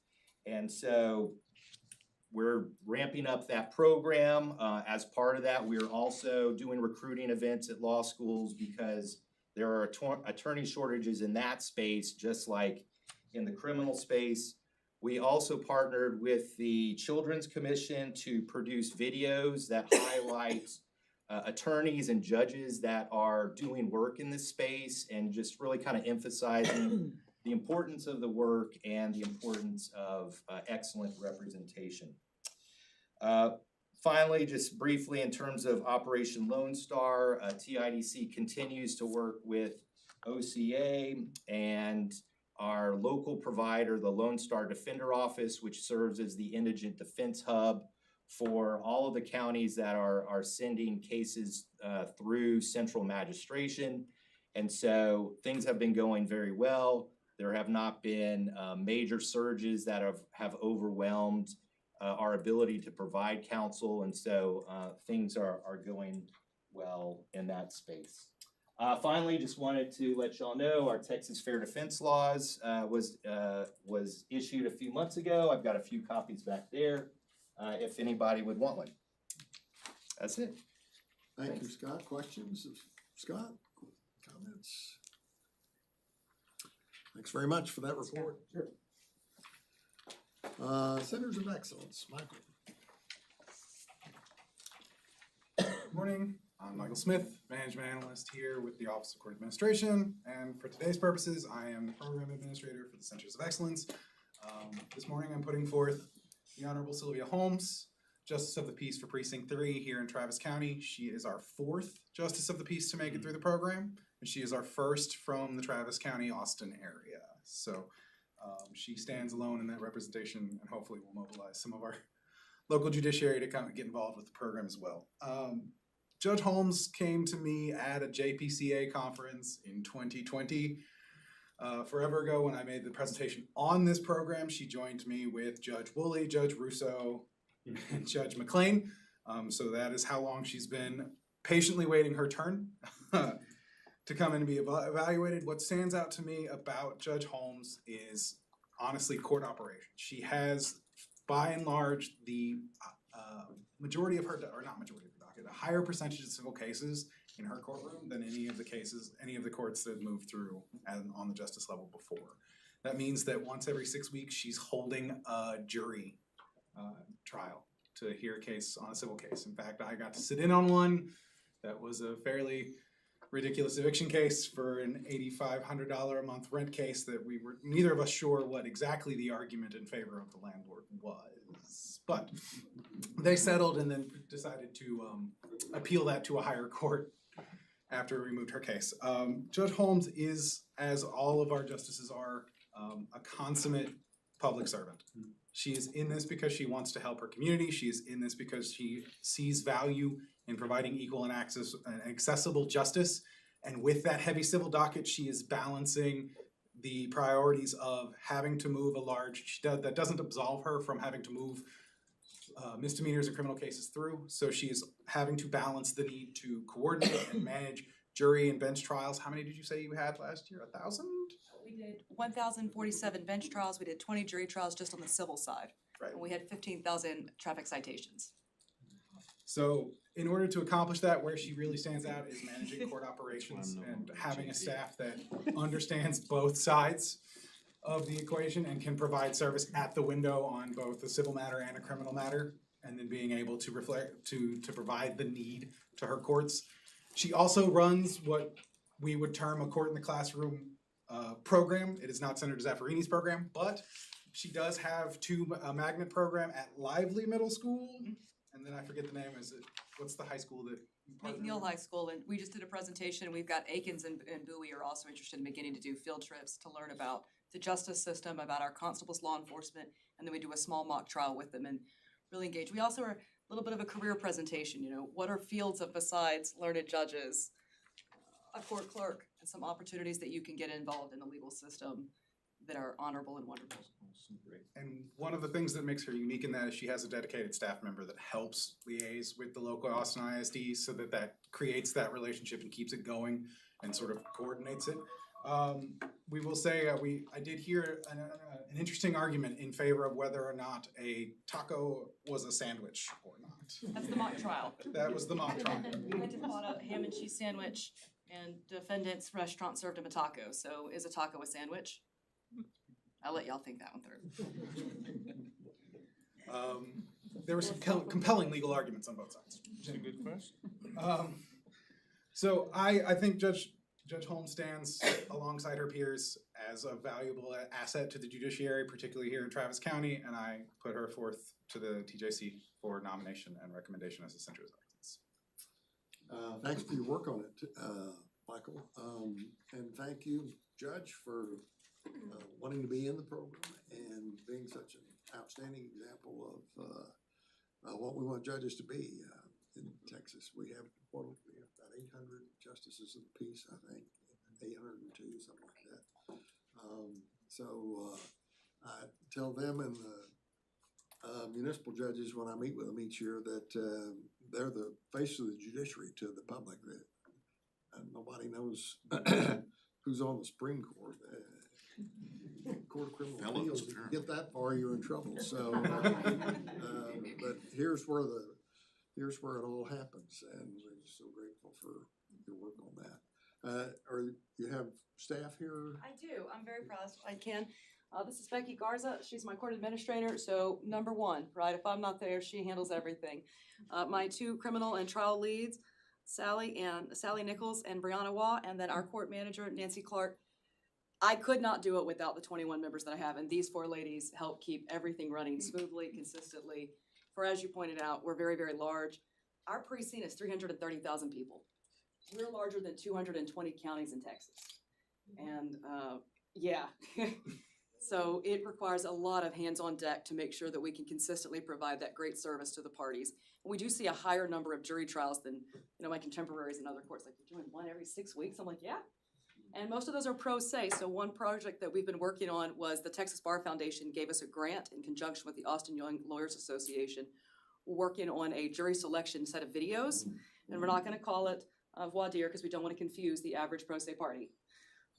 And so we're ramping up that program. As part of that, we're also doing recruiting events at law schools because there are attorney shortages in that space, just like in the criminal space. We also partnered with the Children's Commission to produce videos that highlight attorneys and judges that are doing work in this space and just really kind of emphasizing the importance of the work and the importance of excellent representation. Finally, just briefly in terms of Operation Lone Star, TIDC continues to work with OCA and our local provider, the Lone Star Defender Office, which serves as the indigent defense hub for all of the counties that are sending cases through central magistration. And so things have been going very well. There have not been major surges that have overwhelmed our ability to provide counsel, and so things are going well in that space. Finally, just wanted to let y'all know our Texas Fair Defense Laws was issued a few months ago. I've got a few copies back there if anybody would want one. That's it. Thank you, Scott. Questions? Scott? Comments? Thanks very much for that report. Sure. Centers of Excellence, Michael. Good morning, I'm Michael Smith, Management Analyst here with the Office of Court Administration, and for today's purposes, I am the Program Administrator for the Centers of Excellence. This morning I'm putting forth the Honorable Sylvia Holmes, Justice of the Peace for Precinct 3 here in Travis County. She is our 4th Justice of the Peace to make it through the program, and she is our 1st from the Travis County, Austin area. So she stands alone in that representation, and hopefully will mobilize some of our local judiciary to kind of get involved with the program as well. Judge Holmes came to me at a JPCA conference in 2020. Forever ago when I made the presentation on this program, she joined me with Judge Woolley, Judge Russo, and Judge McLean. So that is how long she's been patiently waiting her turn to come in and be evaluated. What stands out to me about Judge Holmes is honestly court operation. She has, by and large, the majority of her, or not majority of her docket, a higher percentage of civil cases in her courtroom than any of the courts that have moved through on the justice level before. That means that once every 6 weeks, she's holding a jury trial to hear a case on a civil case. In fact, I got to sit in on one that was a fairly ridiculous eviction case for an $8,500 a month rent case that we were neither of us sure what exactly the argument in favor of the landlord was. But they settled and then decided to appeal that to a higher court after we moved her case. Judge Holmes is, as all of our justices are, a consummate public servant. She is in this because she wants to help her community. She is in this because she sees value in providing equal and accessible justice. And with that heavy civil docket, she is balancing the priorities of having to move that doesn't absolve her from having to move misdemeanors and criminal cases through. So she is having to balance the need to coordinate and manage jury and bench trials. How many did you say you had last year? 1,000? We did 1,047 bench trials. We did 20 jury trials just on the civil side. Right. And we had 15,000 traffic citations. So in order to accomplish that, where she really stands out is managing court operations and having a staff that understands both sides of the equation and can provide service at the window on both a civil matter and a criminal matter, and then being able to reflect, to provide the need to her courts. She also runs what we would term a court in the classroom program. It is not Senator Zaffarini's program, but she does have a magnet program at Lively Middle School, and then I forget the name, what's the high school that you partner McNeil with? High School, and we just did a presentation, we've got Aikens and Bowie are also interested in beginning to do field trips to learn about the justice system, about our constables, law enforcement, and then we do a small mock trial with them and really engage. We also are a little bit of a career presentation, you know, what are fields of besides learned judges, a court clerk, and some opportunities that you can get involved in the legal system that are honorable and wonderful. And one of the things that makes her unique in that is she has a dedicated staff member that helps liaise with the local Austin ISD so that creates that relationship and keeps it going and sort of coordinates it. We will say, I did hear an interesting argument in favor of whether or not a taco was a sandwich or not. That's the mock trial. That was the mock trial. I just bought a ham and cheese sandwich and defendant's restaurant served him a taco, so is a taco a sandwich? I'll let y'all think that one through. There were some compelling legal arguments on both sides. That's a good question. So I think Judge Holmes stands alongside her peers as a valuable asset to the judiciary, particularly here in Travis County, and I put her forth to the TJC for nomination and recommendation as a Center of Excellence. Thanks for your work on it, Michael. And thank you, Judge, for wanting to be in the program and being such an outstanding example of what we want judges to be in Texas. We have about 800 justices of the peace, I think, 802, something like that. So I tell them and the municipal judges when I meet with them each year that they're the face of the judiciary to the public. Nobody knows who's on the Supreme Court. Court of Criminal Appeals, if you get that far, you're in trouble. So, but here's where it all happens, and we're just so grateful for your work on that. You have staff here? I do. I'm very proud. I can. This is Becky Garza. She's my court administrator. So number one, right? If I'm not there, she handles everything. My two criminal and trial leads, Sally Nichols and Brianna Waugh, and then our court manager, Nancy Clark. I could not do it without the 21 members that I have, and these four ladies help keep everything running smoothly, consistently. For as you pointed out, we're very, very large. Our precinct is 330,000 people. We're larger than 220 counties in Texas. And yeah, so it requires a lot of hands on deck to make sure that we can consistently provide that great service to the parties. And we do see a higher number of jury trials than my contemporaries in other courts. Like, you're doing one every 6 weeks? I'm like, yeah. And most of those are pro se. So one project that we've been working on was the Texas Bar Foundation gave us a grant in conjunction with the Austin Young Lawyers Association, working on a jury selection set of videos. And we're not gonna call it voir dire because we don't want to confuse the average pro se party.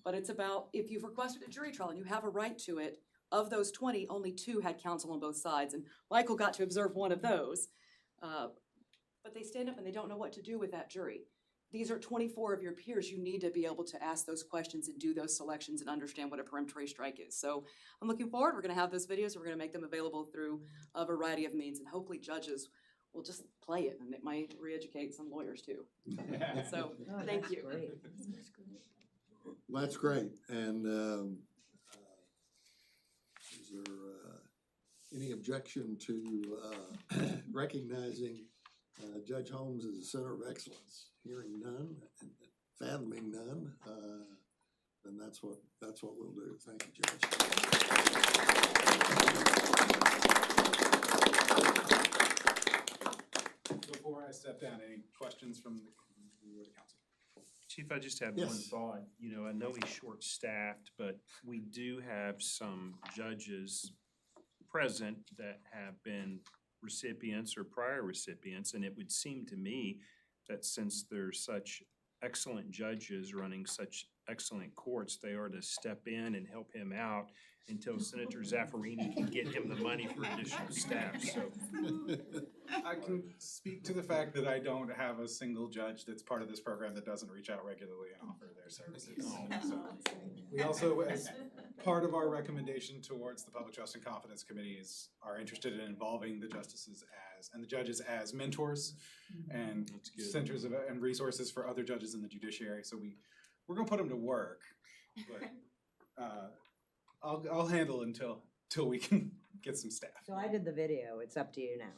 But it's about, if you've requested a jury trial and you have a right to it, of those 20, only 2 had counsel on both sides. And Michael got to observe one of those. But they stand up and they don't know what to do with that jury. These are 24 of your peers. You need to be able to ask those questions and do those selections and understand what a peremptory strike is. So I'm looking forward. We're gonna have those videos. We're gonna make them available through a variety of means, and hopefully judges will just play it, and it might re-educate some lawyers too. So, thank you. Well, that's great. And is there any objection to recognizing Judge Holmes as a Center of Excellence? Hearing none and fathoming none, then that's what we'll do. Thank you, Judge. Before I step down, any questions from the council? Chief, I just had Yes. one thought. I know he's short-staffed, but we do have some judges present that have been recipients or prior recipients, and it would seem to me that since there's such excellent judges running such excellent courts, they are to step in and help him out until Senator Zaffarini can get him the money for additional staff. So I can speak to the fact that I don't have a single judge that's part of this program that doesn't reach out regularly and offer their services. So we also, as part of our recommendation towards the Public Trust and Confidence Committees, are interested in involving the justices and the judges as mentors and centers of and resources for other judges in the judiciary. So we're gonna put them to work, but I'll handle until we can get some staff. So I did the video, it's up to you now.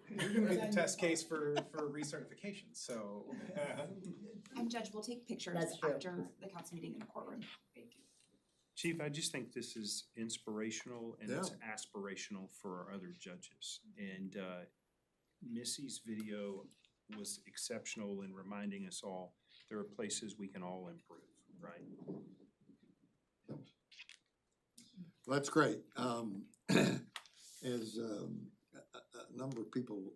You're gonna be the test case for recertification, so. And Judge, we'll take pictures That's true. after the council meeting in the courtroom. Chief, I just think this is inspirational and it's aspirational for our other judges. And Missy's video was exceptional in reminding us all there are places we can all improve, right? Well, that's great. As a number of people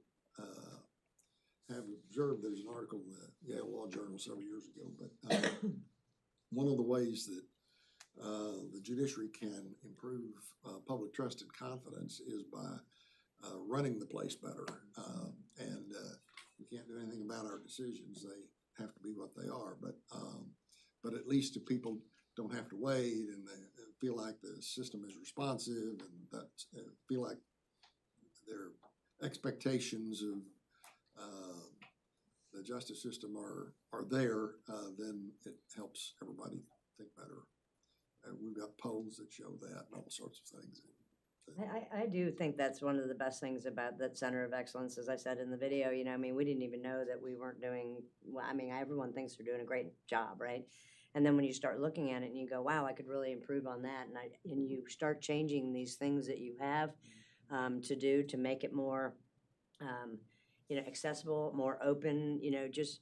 have observed, there's an article in the Yale Law Journal several years ago, but one of the ways that the judiciary can improve public trust and confidence is by running the place better. And we can't do anything about our decisions. They have to be what they are, but at least if people don't have to wait and they feel like the system is responsive and that feel like their expectations of the justice system are there, then it helps everybody think better. We've got polls that show that and all sorts of things. I do think that's one of the best things about that Center of Excellence, as I said in the video, you know, I mean, we didn't even know that we weren't doing, well, I mean, everyone thinks they're doing a great job, right? And then when you start looking at it and you go, wow, I could really improve on that, and you start changing these things that you have to do to make it more, you know, accessible, more open, you know, just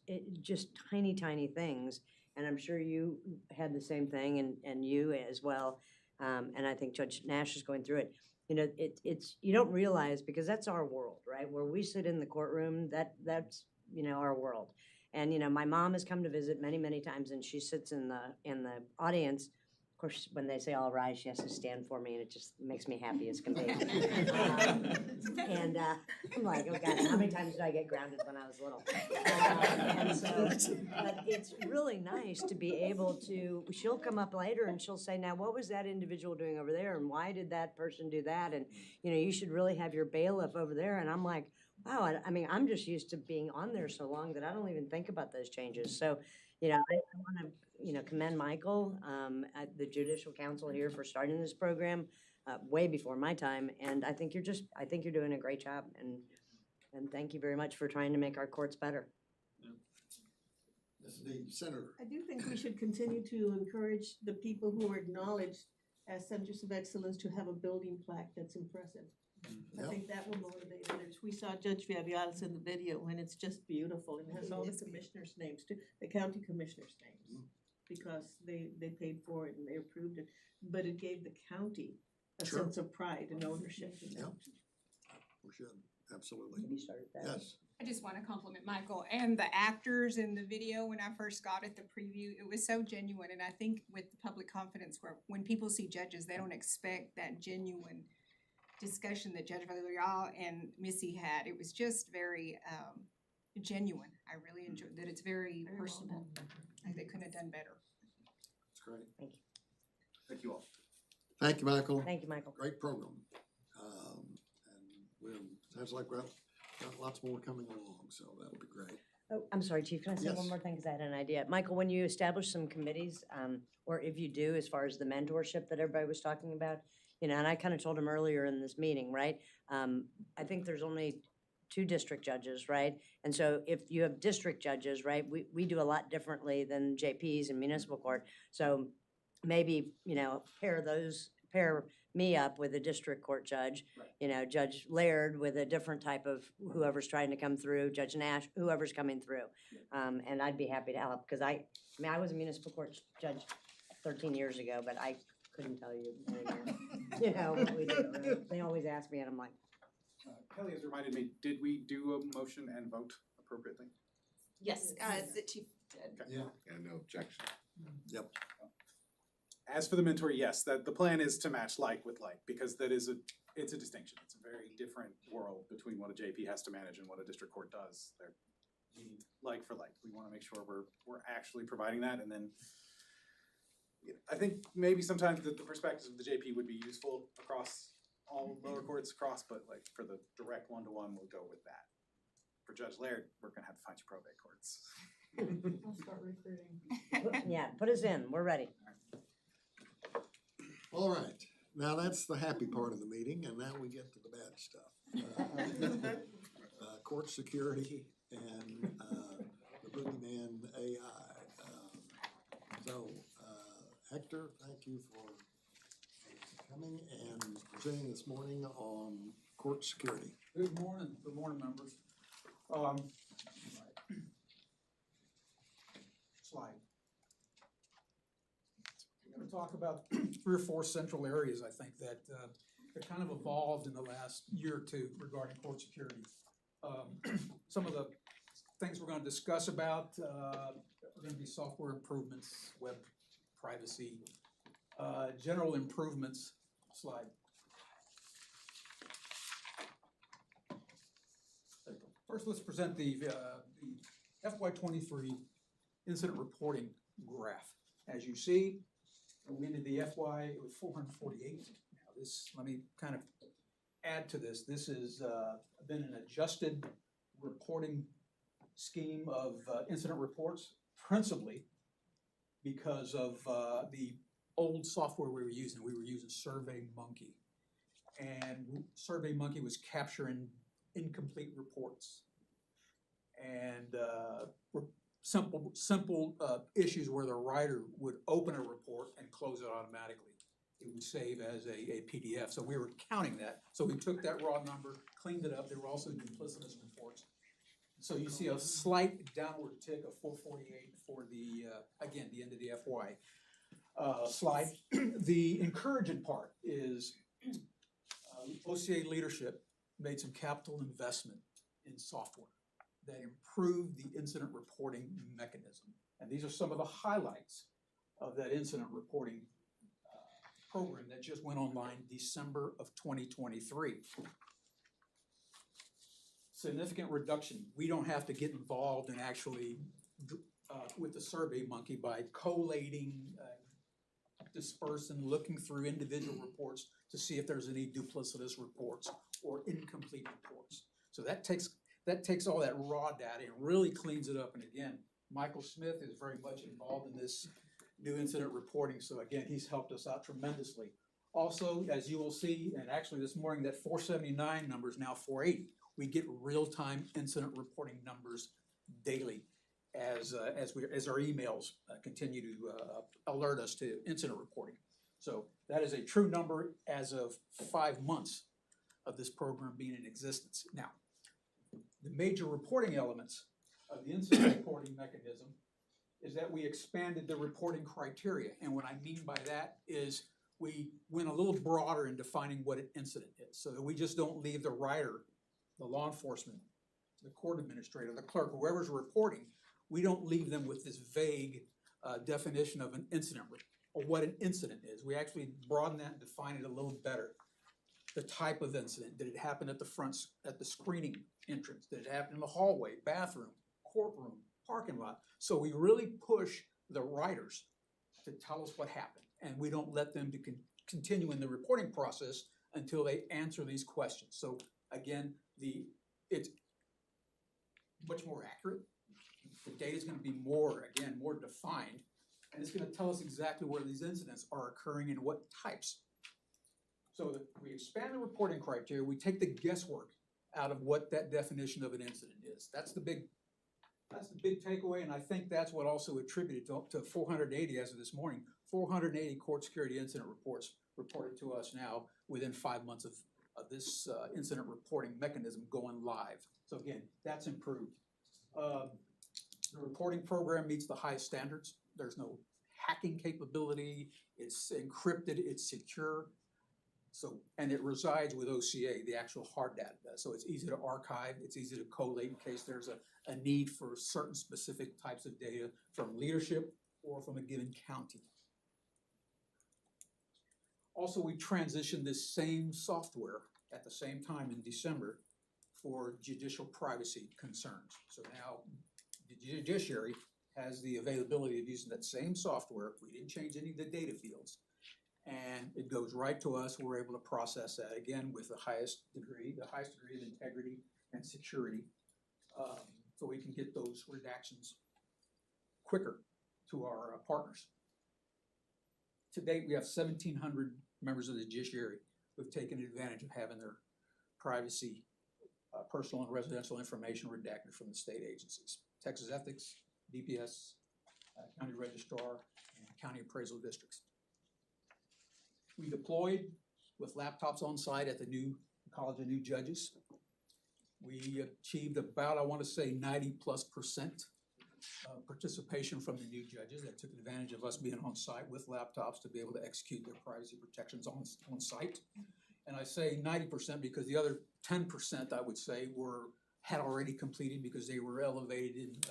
tiny, tiny things. And I'm sure you had the same thing and you as well. And I think Judge Nash is going through it. You know, it's you don't realize, because that's our world, right? Where we sit in the courtroom, that's, you know, our world. And, you know, my mom has come to visit many, many times, and she sits in the audience. Of course, when they say all rise, she has to stand for me, and it just makes me happy as can be. And I'm like, oh God, how many times did I get grounded when I was little? And so, but it's really nice to be able to, she'll come up later and she'll say, now, what was that individual doing over there? And why did that person do that? And, you know, you should really have your bailiff over there. And I'm like, wow, I mean, I'm just used to being on there so long that I don't even think about those changes. So, you know, I want to, you know, commend Michael at the Judicial Council here for starting this program way before my time. And I think you're doing a great job. And thank you very much for trying to make our courts better. This is the Senator. I do think we should continue to encourage the people who are acknowledged as centers of excellence to have a building plaque that's impressive. I think that will motivate others. We saw Judge Viabialis in the video, and it's just beautiful, and it has all the commissioners' names too, the county commissioners' names, because they paid for it and they approved it. But it gave the county a sense of pride and ownership. Yeah, we should, absolutely. You started that. Yes. I just want to compliment Michael and the actors in the video. When I first got it, the preview, it was so genuine. And I think with the public confidence, where when people see judges, they don't expect that genuine discussion that Judge Villarreal and Missy had. It was just very genuine. I really enjoyed that. It's very personal. And they couldn't have done better. That's great. Thank you. Thank you all. Thank you, Michael. Thank you, Michael. Great program. And sounds like we've got lots more coming along, so that'll be great. Oh, I'm sorry, Chief, can I say Yes. one more thing, because I had an idea. Michael, when you establish some committees, or if you do, as far as the mentorship that everybody was talking about, you know, and I kind of told him earlier in this meeting, right? I think there's only 2 district judges, right? And so if you have district judges, right, we do a lot differently than JPs in municipal court. So maybe, you know, pair me up with a district court judge, you know, Judge Laird with a different type of whoever's trying to come through, Judge Nash, whoever's coming through. And I'd be happy to help, because I mean, I was a municipal court judge 13 years ago, but I couldn't tell you anymore, you know, what we do. Really. They always ask me, and I'm like, Kelly has reminded me, did we do a motion and vote appropriately? Yes, the chief did. Yeah. Yeah, no objection. Yep. as for the mentor, yes, that the plan is to match like with like, because it's a distinction. It's a very different world between what a JP has to manage and what a district court does. They're like for like. We want to make sure we're actually providing that, and then I think maybe sometimes the perspectives of the JP would be useful across all lower courts across, but like for the direct one-to-one, we'll go with that. For Judge Laird, we're gonna have to find you probate courts. I'll start recruiting. Yeah, put us in, we're ready. All right, now that's the happy part of the meeting, and now we get to the bad stuff. Court security and the boogeyman AI. Hector, thank you for coming and presenting this morning on court security. Good morning, members. Slide. We're gonna talk about 3 or 4 central areas, I think, that have kind of evolved in the last year or two regarding court security. Some of the things we're gonna discuss about are gonna be software improvements, web privacy, general improvements. Slide. First, let's present the FY23 incident reporting graph. As you see, we ended the FY with 448. Now this, let me kind of add to this. This has been an adjusted reporting scheme of incident reports, principally because of the old software we were using. We were using SurveyMonkey, and SurveyMonkey was capturing incomplete reports and simple issues where the writer would open a report and close it automatically. It would save as a PDF. So we were counting that. So we took that raw number, cleaned it up. There were also duplicitous reports. So you see a slight downward tick of 448 for the, again, the end of the FY. Slide. The encouraging part is OCA leadership made some capital investment in software that improved the incident reporting mechanism. And these are some of the highlights of that incident reporting program that just went online December of 2023. Significant reduction. We don't have to get involved in actually with the SurveyMonkey by collating, dispersing, looking through individual reports to see if there's any duplicitous reports or incomplete reports. So that takes all that raw data and really cleans it up. And again, Michael Smith is very much involved in this new incident reporting. So again, he's helped us out tremendously. Also, as you will see, and actually this morning, that 479 number is now 480. We get real-time incident reporting numbers daily as our emails continue to alert us to incident reporting. So that is a true number as of 5 months of this program being in existence. Now, the major reporting elements of the incident reporting mechanism is that we expanded the reporting criteria. And what I mean by that is we went a little broader in defining what an incident is, so that we just don't leave the writer, the law enforcement, the court administrator, the clerk, whoever's reporting, we don't leave them with this vague definition of an incident or what an incident is. We actually broaden that and define it a little better. The type of incident. Did it happen at the front, at the screening entrance? Did it happen in the hallway, bathroom, courtroom, parking lot? So we really push the writers to tell us what happened, and we don't let them to continue in the reporting process until they answer these questions. So again, it's much more accurate. The data is going to be more defined, and it's going to tell us exactly where these incidents are occurring and what types. So that we expand the reporting criteria, we take the guesswork out of what that definition of an incident is. That's the big takeaway, and I think that's what also attributed to 480 as of this morning. 480 court security incident reports reported to us now within 5 months of this incident reporting mechanism going live. So again, that's improved. The reporting program meets the highest standards. There's no hacking capability. It's encrypted. It's secure. So, and it resides with OCA, the actual hard data. So it's easy to archive. It's easy to collate in case there's a need for certain specific types of data from leadership or from a given county. Also, we transitioned this same software at the same time in December for judicial privacy concerns. So now the judiciary has the availability of using that same software. We didn't change any of the data fields. And it goes right to us. We're able to process that again with the highest degree of integrity and security. So we can get those redactions quicker to our partners. To date, we have 1,700 members of the judiciary who have taken advantage of having their privacy, personal and residential information redacted from the state agencies. Texas Ethics, DPS, County Registrar, and County Appraisal Districts. We deployed with laptops on site at the new College of New Judges. We achieved about, I want to say, 90+% participation from the new judges that took advantage of us being on site with laptops to be able to execute their privacy protections on site. And I say 90% because the other 10%, I would say, had already completed because they were elevated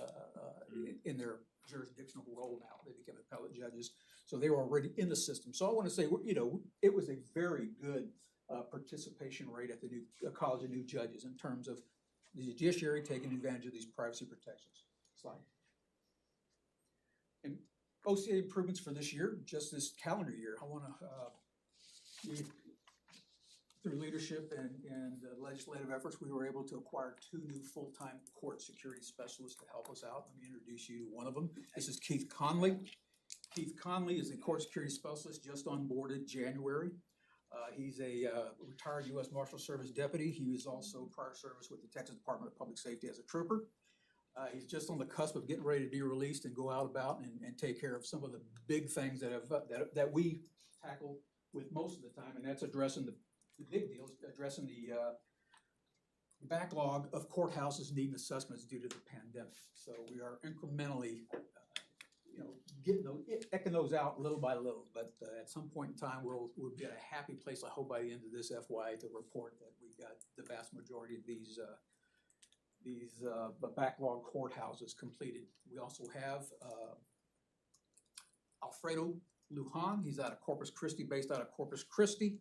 in their jurisdictional role now. They became appellate judges, so they were already in the system. So I want to say, you know, it was a very good participation rate at the new College of New Judges in terms of the judiciary taking advantage of these privacy protections. Slide. And OCA improvements for this year, just this calendar year, I want to, through leadership and legislative efforts, we were able to acquire 2 new full-time court security specialists to help us out. Let me introduce you to one of them. This is Keith Conley. Keith Conley is a court security specialist just onboarded January. He's a retired U.S. Marshal Service deputy. He was also prior service with the Texas Department of Public Safety as a trooper. He's just on the cusp of getting ready to be released and go out about and take care of some of the big things that we tackle with most of the time, and that's addressing the big deals, addressing the backlog of courthouses needing assessments due to the pandemic. So we are incrementally, eking those out little by little. But at some point in time, we'll be at a happy place, I hope, by the end of this FY to report that we've got the vast majority of these backlog courthouses completed. We also have Alfredo Lujan. He's out of Corpus Christi, based out of Corpus Christi.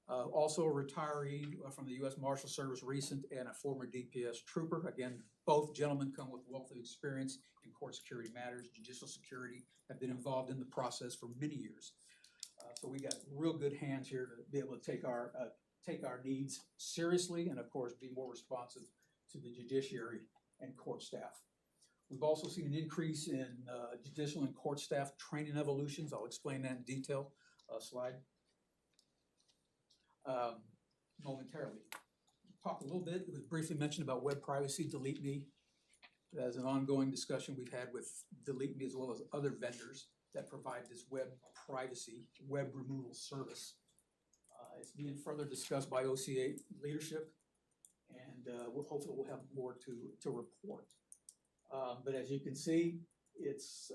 Also a retiree from the U.S. Marshal Service, recent, and a former DPS trooper. Again, both gentlemen come with wealth of experience in court security matters, judicial security, have been involved in the process for many years. So we got real good hands here to be able to take our needs seriously and, of course, be more responsive to the judiciary and court staff. We've also seen an increase in judicial and court staff training evolutions. I'll explain that in detail. Slide. Momentarily. Talk a little bit, it was briefly mentioned about web privacy, Delete Me. As an ongoing discussion we've had with Delete Me as well as other vendors that provide this web privacy, web removal service. It's being further discussed by OCA leadership, and hopefully we'll have more to report. But as you can see, it's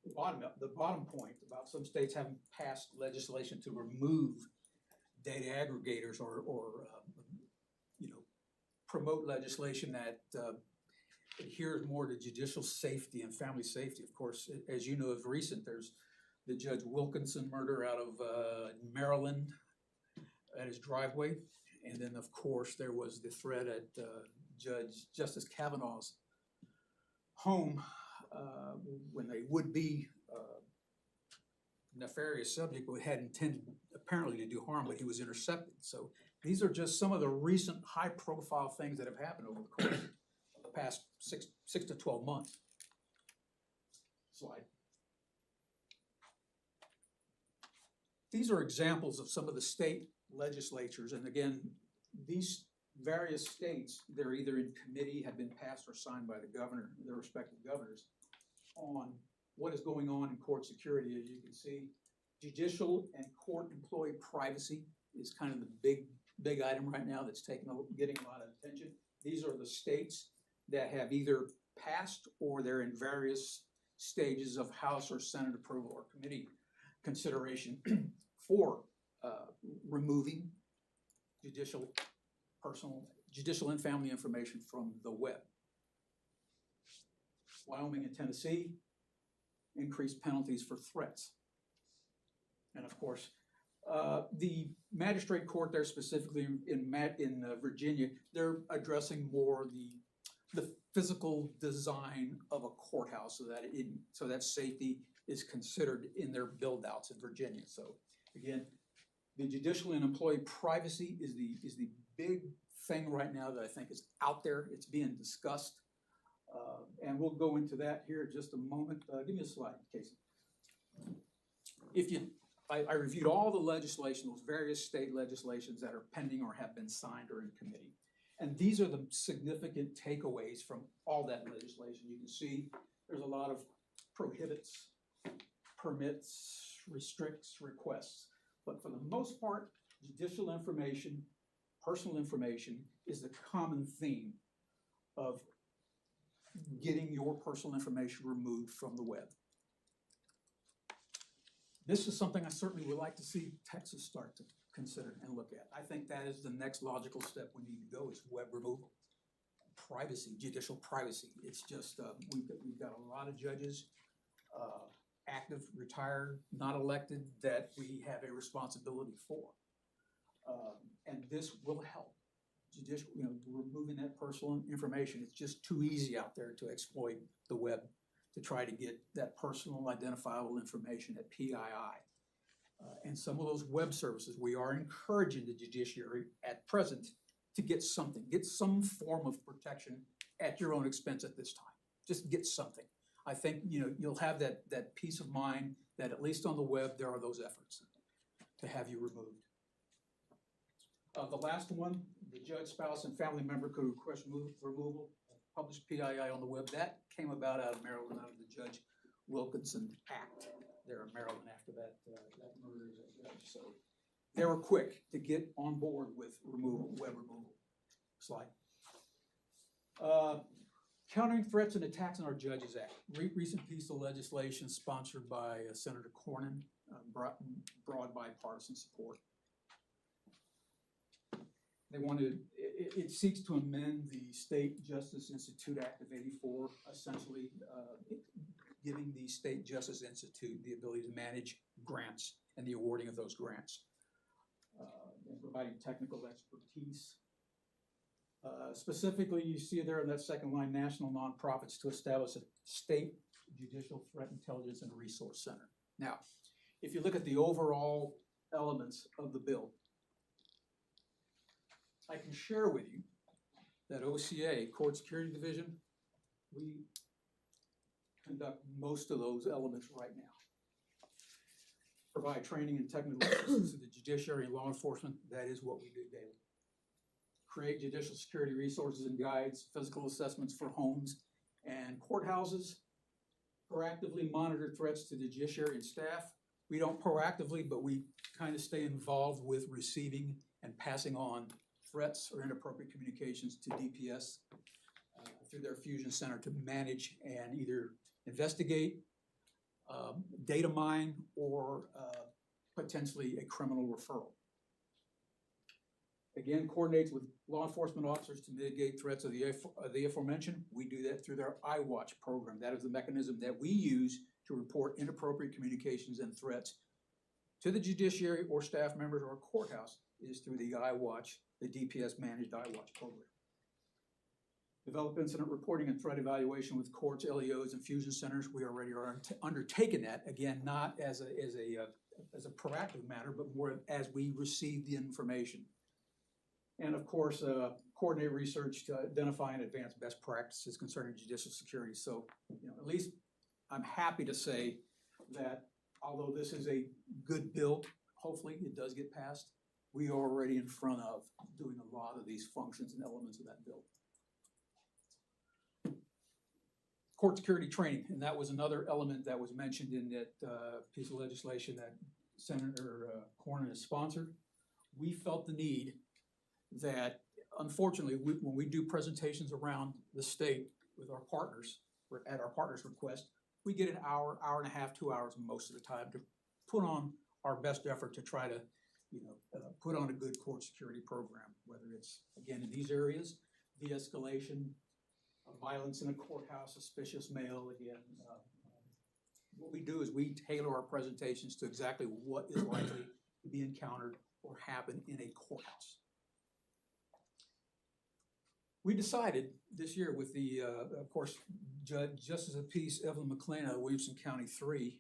the bottom point about some states having passed legislation to remove data aggregators or promote legislation that adheres more to judicial safety and family safety. Of course, as you know, of recent, there's the Judge Wilkinson murder out of Maryland at his driveway. And then, of course, there was the threat at Justice Kavanaugh's home when a would-be nefarious subject who had intended apparently to do harm, but he was intercepted. So these are just some of the recent high-profile things that have happened over the course of the past six to 12 months. Slide. These are examples of some of the state legislatures, and again, these various states, they're either in committee, have been passed or signed by the governor, their respective governors, on what is going on in court security. As you can see, judicial and court employee privacy is kind of the big item right now that's getting a lot of attention. These are the states that have either passed or they're in various stages of House or Senate approval or committee consideration for removing judicial and family information from the web. Wyoming and Tennessee increased penalties for threats. And of course, The magistrate court there specifically in Virginia, they're addressing more the physical design of a courthouse so that safety is considered in their build outs in Virginia. So again, the judicial and employee privacy is the big thing right now that I think is out there. It's being discussed. And we'll go into that here in just a moment. Give me a slide, Casey. I reviewed all the legislation, those various state legislations that are pending or have been signed or in committee. And these are the significant takeaways from all that legislation. You can see there's a lot of prohibits, permits, restricts, requests. But for the most part, judicial information, personal information is the common theme of getting your personal information removed from the web. This is something I certainly would like to see Texas start to consider and look at. I think that is the next logical step we need to go is web removal. Privacy, judicial privacy. It's just, we've got a lot of judges, active, retired, not elected, that we have a responsibility for. And this will help. Judicial, removing that personal information. It's just too easy out there to exploit the web to try to get that personal identifiable information at PII. And some of those web services, we are encouraging the judiciary at present to get some form of protection at your own expense at this time. Just get something. I think, you'll have that peace of mind that at least on the web, there are those efforts to have you removed. The last one, the judge, spouse, and family member could request removal of published PII on the web. That came about out of Maryland, out of the Judge Wilkinson Act there in Maryland after that murder of that judge. So they were quick to get on board with web removal. Slide. Countering threats and attacks on our Judges Act. Recent piece of legislation sponsored by Senator Cornyn, broad bipartisan support. It seeks to amend the State Justice Institute Act of '84, essentially giving the State Justice Institute the ability to manage grants and the awarding of those grants, and providing technical expertise. Specifically, you see there in that second line, national nonprofits to establish a state judicial threat intelligence and resource center. Now, if you look at the overall elements of the bill, I can share with you that OCA, Court Security Division, we conduct most of those elements right now. Provide training and technical assistance to the judiciary and law enforcement, that is what we do daily. Create judicial security resources and guides, physical assessments for homes and courthouses. Proactively monitor threats to the judiciary and staff. We don't proactively, but we kind of stay involved with receiving and passing on threats or inappropriate communications to DPS through their fusion center to manage and either investigate, data mine, or potentially a criminal referral. Again, coordinates with law enforcement officers to mitigate threats of the aforementioned. We do that through their iWatch program. That is the mechanism that we use to report inappropriate communications and threats to the judiciary or staff members or courthouse is through the iWatch, the DPS managed iWatch program. Develop incident reporting and threat evaluation with courts, LEOs, and fusion centers. We already are undertaking that, again, not as a proactive matter, but more as we receive the information. And of course, coordinate research to identify and advance best practices concerning judicial security. So, at least I'm happy to say that although this is a good bill, hopefully it does get passed, we are already in front of doing a lot of these functions and elements of that bill. Court security training, and that was another element that was mentioned in that piece of legislation that Senator Cornyn has sponsored. We felt the need that, unfortunately, when we do presentations around the state with our partners, at our partners' request, we get an hour, hour and a half, 2 hours most of the time to put on our best effort to try to, put on a good court security program, whether it's, again, in these areas, de-escalation, violence in a courthouse, suspicious mail, again. What we do is we tailor our presentations to exactly what is likely to be encountered or happen in a courthouse. We decided this year with the, of course, Justice of Peace Evelyn McLean, Williamson County 3,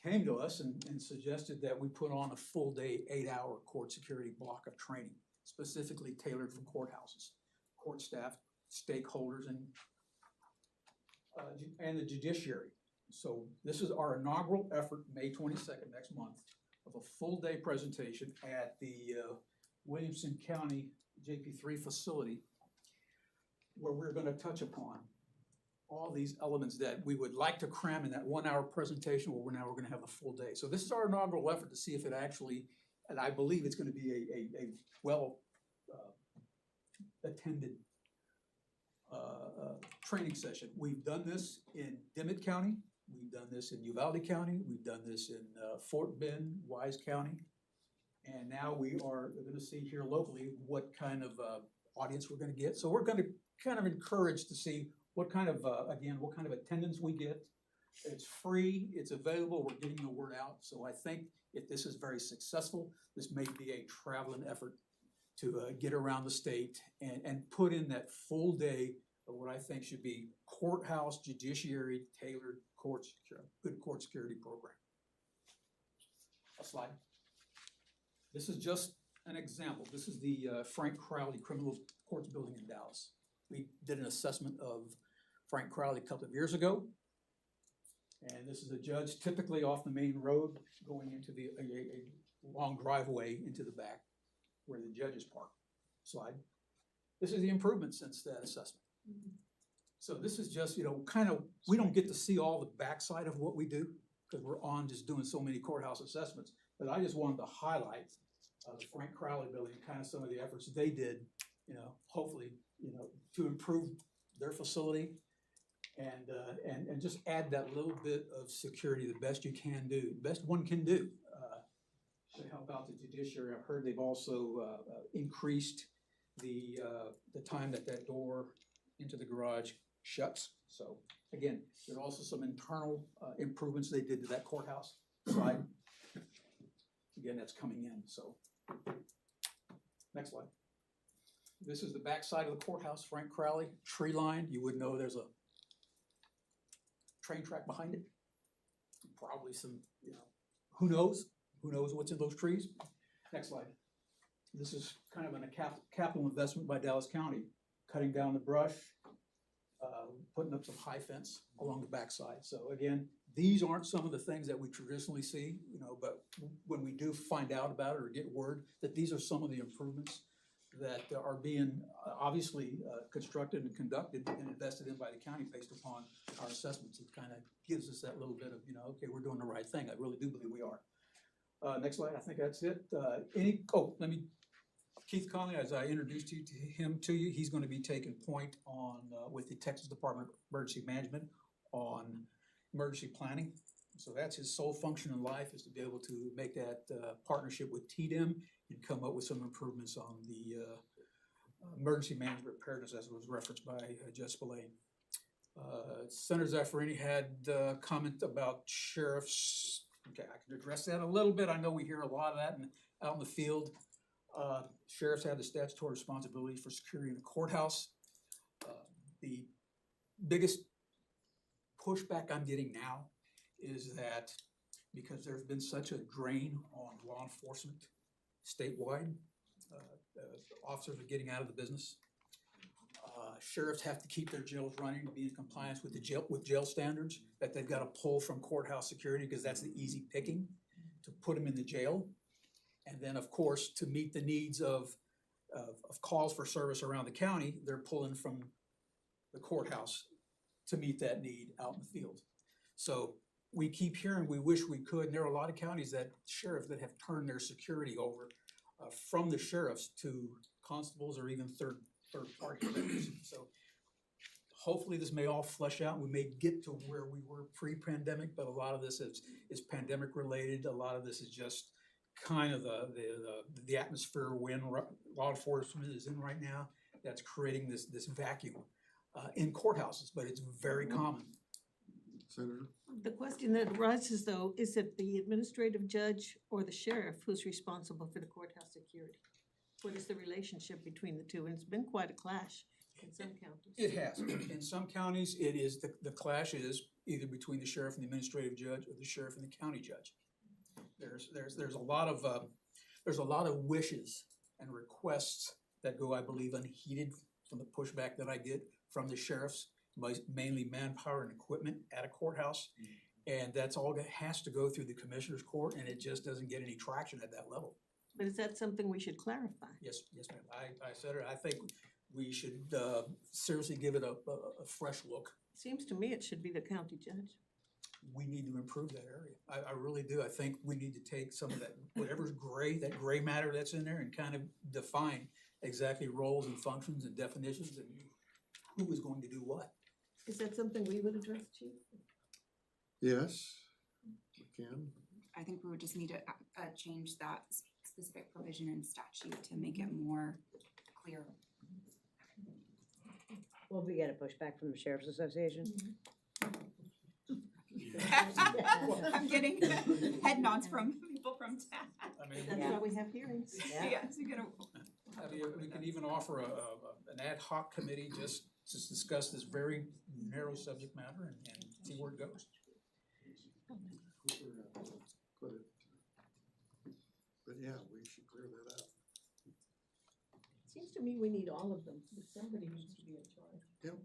came to us and suggested that we put on a full day, 8-hour court security block of training, specifically tailored for courthouses, court staff, stakeholders, and the judiciary. So this is our inaugural effort, May 22nd, next month, of a full day presentation at the Williamson County JP3 facility, where we're going to touch upon all these elements that we would like to cram in that 1-hour presentation, where we're going to have a full day. So this is our inaugural effort to see if it actually, and I believe it's going to be a well attended training session. We've done this in Dimmitt County, we've done this in Uvalde County, we've done this in Fort Bend, Wise County, and now we are going to see here locally what kind of audience we're going to get. So we're going to kind of encourage to see what kind of, again, what kind of attendance we get. It's free, it's available, we're getting the word out. So I think if this is very successful, this may be a traveling effort to get around the state and put in that full day of what I think should be courthouse, judiciary, tailored good court security program. A slide. This is just an example. This is the Frank Crowley Criminal Courts building in Dallas. We did an assessment of Frank Crowley a couple of years ago. And this is a judge typically off the main road going into a long driveway into the back where the judges park. Slide. This is the improvement since that assessment. So this is just, kind of, we don't get to see all the backside of what we do because we're on just doing so many courthouse assessments. But I just wanted to highlight the Frank Crowley building, kind of some of the efforts they did, hopefully, to improve their facility and just add that little bit of security, the best you can do, the best one can do to help out the judiciary. I've heard they've also increased the time that door into the garage shuts. So again, there's also some internal improvements they did to that courthouse slide. Again, that's coming in. So next slide. This is the back side of the courthouse, Frank Crowley, tree line. You would know there's a train track behind it. Probably some, who knows what's in those trees. Next slide. This is kind of a capital investment by Dallas County, cutting down the brush, putting up some high fence along the backside. So again, these aren't some of the things that we traditionally see, but when we do find out about it or get word that these are some of the improvements that are being obviously constructed and conducted and invested in by the county based upon our assessments, it kind of gives us that little bit of, okay, we're doing the right thing. I really do believe we are. Next slide, I think that's it. Keith Conley, as I introduced him to you, he's going to be taking point on, with the Texas Department of Emergency Management on emergency planning. So that's his sole function in life, is to be able to make that partnership with TDEM and come up with some improvements on the emergency management preparedness as was referenced by Judge Spillane. Senator Zaffarini had a comment about sheriffs. Okay, I can address that a little bit. I know we hear a lot of that out in the field. Sheriffs have the statutory responsibility for securing the courthouse. The biggest pushback I'm getting now is that because there's been such a drain on law enforcement statewide, officers are getting out of the business. Sheriffs have to keep their jails running to be in compliance with jail standards that they've got to pull from courthouse security because that's the easy picking to put them in the jail. And then, of course, to meet the needs of calls for service around the county, they're pulling from the courthouse to meet that need out in the field. So we keep hearing we wish we could, and there are a lot of counties that sheriffs that have turned their security over from the sheriffs to constables or even third party vendors. So hopefully this may all flesh out. We may get to where we were pre-pandemic, but a lot of this is pandemic related. A lot of this is just kind of the atmosphere when law enforcement is in right now that's creating this vacuum in courthouses, but it's very common. Senator? The question that arises though, is it the administrative judge or the sheriff who's responsible for the courthouse security? What is the relationship between the two? And it's been quite a clash in some counties. It has. In some counties, it is, the clash is either between the sheriff and the administrative judge or the sheriff and the county judge. There's a lot of wishes and requests that go, I believe, unheeded from the pushback that I get from the sheriffs, mainly manpower and equipment at a courthouse. And that's all that has to go through the commissioner's court, and it just doesn't get any traction at that level. But is that something we should clarify? Yes, ma'am. I said it. I think we should seriously give it a fresh look. Seems to me it should be the county judge. We need to improve that area. I really do. I think we need to take some of that, whatever's gray, that gray matter that's in there, and kind of define exactly roles and functions and definitions and who is going to do what. Is that something we would address, Chief? Yes, we can. I think we would just need to change that specific provision in statute to make it more clear. Will we get a pushback from the Sheriff's Association? I'm getting head nods from people from town. I mean, That's why we have hearings. Yes, you're gonna. I mean, we can even offer an ad hoc committee just to discuss this very narrow subject matter and see where it goes. Put it. But yeah, we should clear that up. Seems to me we need all of them, but somebody needs to be in charge. Yep.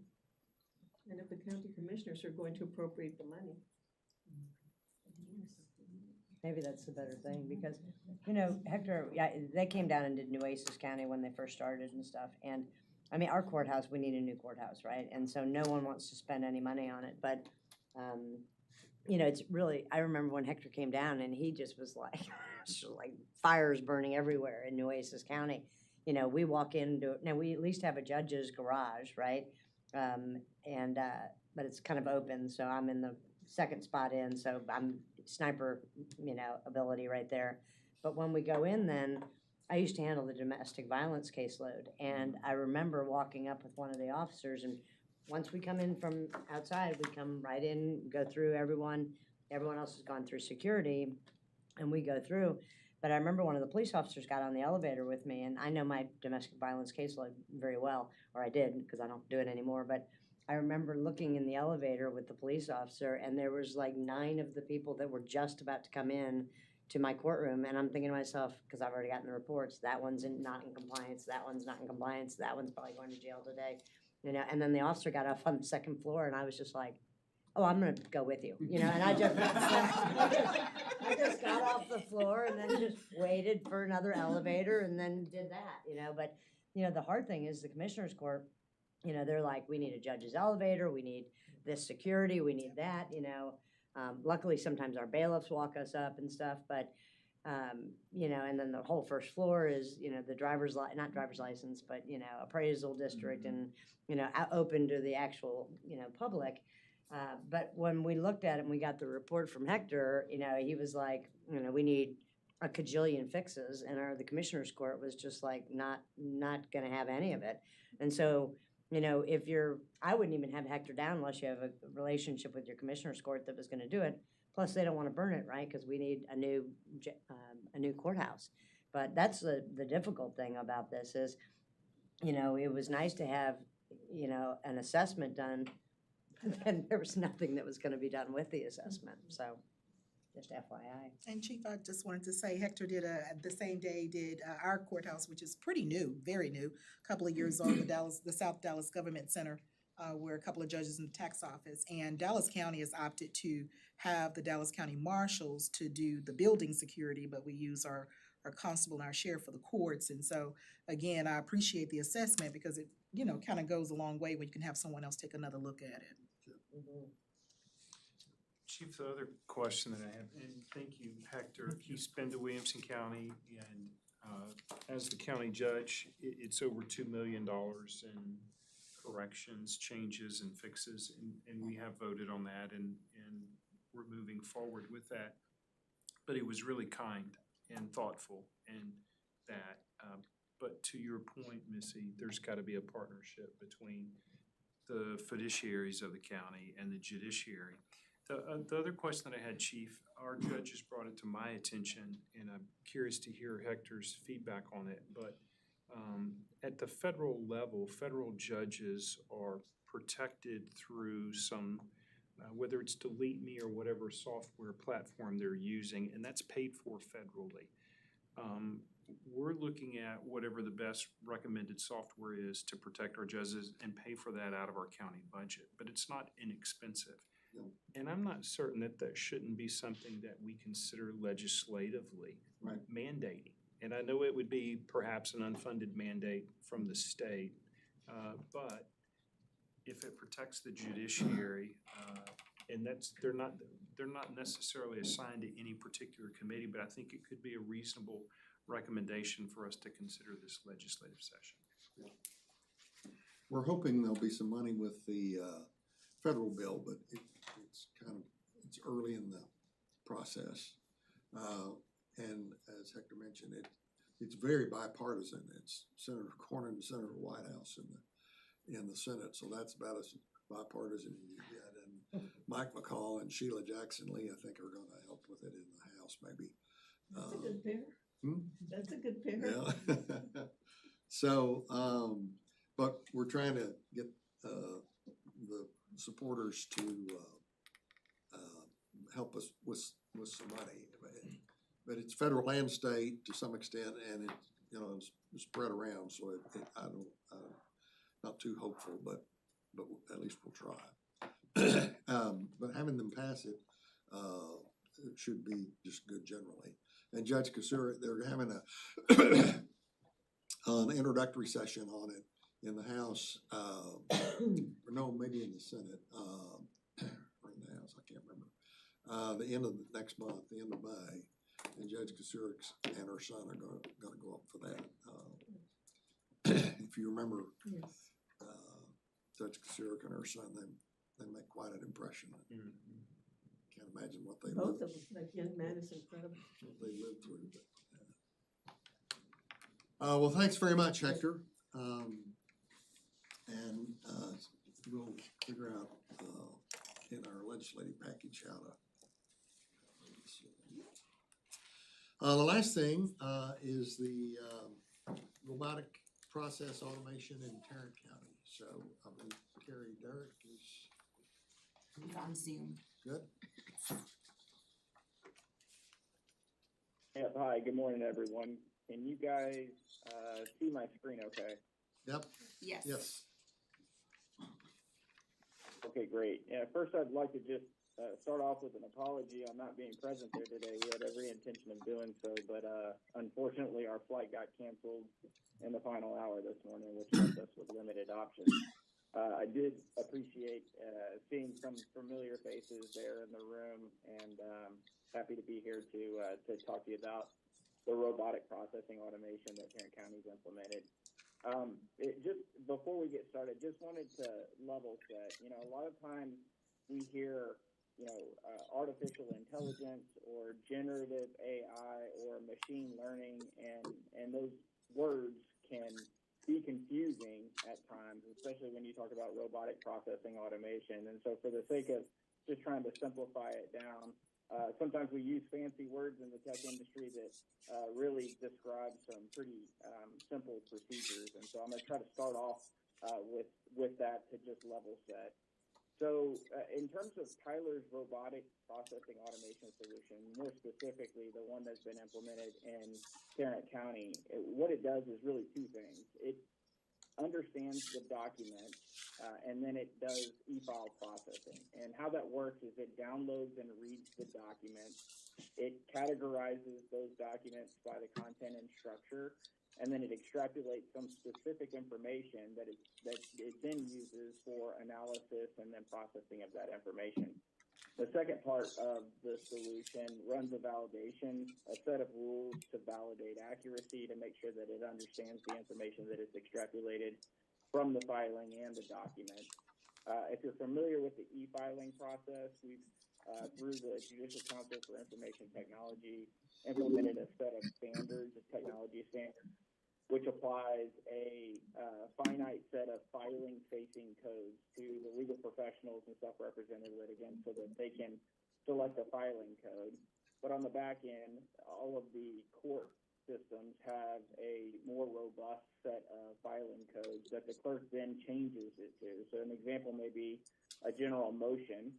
And if the county commissioners are going to appropriate the money. Maybe that's the better thing, because, you know, Hector, yeah, they came down and did Nueces County when they first started and stuff, and, I mean, our courthouse, we need a new courthouse, right? And so no one wants to spend any money on it, but, you know, it's really, I remember when Hector came down and he just was like, fires burning everywhere in Nueces County. You know, we walk into, now we at least have a judge's garage, right? But it's kind of open, so I'm in the second spot in, so I'm sniper, you know, ability right there. But when we go in then, I used to handle the domestic violence caseload, and I remember walking up with one of the officers, and once we come in from outside, we come right in, go through everyone else has gone through security, and we go through. But I remember one of the police officers got on the elevator with me, and I know my domestic violence caseload very well, or I did, because I don't do it anymore, but I remember looking in the elevator with the police officer, and there was like 9 of the people that were just about to come in to my courtroom, and I'm thinking to myself, because I've already gotten the reports, that one's not in compliance, that one's not in compliance, that one's probably going to jail today, you know, and then the officer got off on the second floor, and I was just like, oh, I'm gonna go with you, you know, and I just got off the floor and then just waited for another elevator and then did that, you know, but, you know, the hard thing is the commissioner's court, you know, they're like, we need a judge's elevator, we need this security, we need that, you know. Luckily, sometimes our bailiffs walk us up and stuff, but, you know, and then the whole first floor is, you know, the not driver's license, but, you know, appraisal district and, you know, open to the actual, you know, public. But when we looked at it and we got the report from Hector, you know, he was like, you know, we need a cajillion fixes, and the commissioner's court was just like, not gonna have any of it. And so, you know, I wouldn't even have Hector down unless you have a relationship with your commissioner's court that was gonna do it. Plus, they don't wanna burn it, right? Because we need a new courthouse. But that's the difficult thing about this is, you know, it was nice to have, you know, an assessment done, and there was nothing that was gonna be done with the assessment, so just FYI. And Chief, I just wanted to say Hector did the same day did our courthouse, which is pretty new, very new, a couple of years old, the South Dallas Government Center, where a couple of judges in the tax office. And Dallas County has opted to have the Dallas County Marshals to do the building security, but we use our constable and our sheriff for the courts. And so, again, I appreciate the assessment because it, you know, kind of goes a long way when you can have someone else take another look at it. Mm-hmm. Chief, the other question that I have, and thank you, Hector, you've been to Williamson County, and as the county judge, it's over $2 million in corrections, changes, and fixes, and we have voted on that, and we're moving forward with that. But it was really kind and thoughtful, and that, but to your point, Missy, there's got to be a partnership between the fiduciaries of the county and the judiciary. The other question that I had, Chief, our judges brought it to my attention, and I'm curious to hear Hector's feedback on it, but at the federal level, federal judges are protected through some, whether it's Delete Me or whatever software platform they're using, and that's paid for federally. We're looking at whatever the best recommended software is to protect our judges and pay for that out of our county budget, but it's not inexpensive. And I'm not certain that that shouldn't be something that we consider legislatively mandating. And I know it would be perhaps an unfunded mandate from the state, but if it protects the judiciary, and they're not necessarily assigned to any particular committee, but I think it could be a reasonable recommendation for us to consider this legislative session. We're hoping there'll be some money with the federal bill, but it's early in the process. And as Hector mentioned, it's very bipartisan. It's Senator Cornyn and Senator Whitehouse in the Senate, so that's about as bipartisan as you get. And Mike McCall and Sheila Jackson Lee, I think, are going to help with it in the House, maybe. That's a good pair. That's a good pair. Yeah. So, but we're trying to get the supporters to help us with some money. But it's federal and state to some extent, and it's spread around. So I'm not too hopeful, but at least we'll try. But having them pass it, it should be just good generally. And Judge Kasura, they're having an introductory session on it in the House, or no, maybe in the Senate, or in the House, I can't remember. The end of the next month, the end of May, and Judge Kasura and her son are gonna go up for that. If you remember, Judge Kasura and her son, they make quite an impression. Can't imagine what they Both of them, like young man, is incredible. what they lived through. But, well, thanks very much, Hector. And we'll figure out in our legislative package how to. The last thing is the robotic process automation in Tarrant County. So I believe Carrie Derrick is. He's on Zoom. Good. Yes, hi, good morning, everyone. Can you guys see my screen okay? Yep. Yes. Yes. Okay, great. Yeah, first I'd like to just start off with an apology on not being present there today. We had every intention of doing so, but unfortunately our flight got canceled in the final hour this morning, which left us with limited options. I did appreciate seeing some familiar faces there in the room, and happy to be here to talk to you about the robotic processing automation that Tarrant County's implemented. Just before we get started, just wanted to level set. A lot of times we hear, artificial intelligence or generative AI or machine learning, and those words can be confusing at times, especially when you talk about robotic processing automation. And so for the sake of just trying to simplify it down, sometimes we use fancy words in the tech industry that really describe some pretty simple procedures. And so I'm going to try to start off with that to just level set. So in terms of Tyler's robotic processing automation solution, more specifically the one that's been implemented in Tarrant County, what it does is really two things. It understands the document, and then it does e-file processing. And how that works is it downloads and reads the document. It categorizes those documents by the content and structure, and then it extrapolates some specific information that it then uses for analysis and then processing of that information. The second part of the solution runs a validation, a set of rules to validate accuracy to make sure that it understands the information that is extrapolated from the filing and the document. If you're familiar with the e-filing process, we've, through the Judicial Council for Information Technology, implemented a set of standards, technology standards, which applies a finite set of filing-facing codes to the legal professionals and self-represented litigants so that they can select a filing code. But on the back end, all of the court systems have a more robust set of filing codes that the clerk then changes it to. So an example may be a general motion,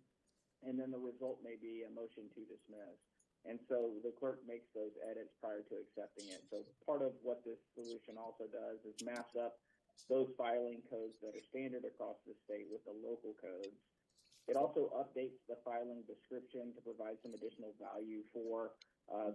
and then the result may be a motion to dismiss. And so the clerk makes those edits prior to accepting it. So part of what this solution also does is maps up those filing codes that are standard across the state with the local codes. It also updates the filing description to provide some additional value for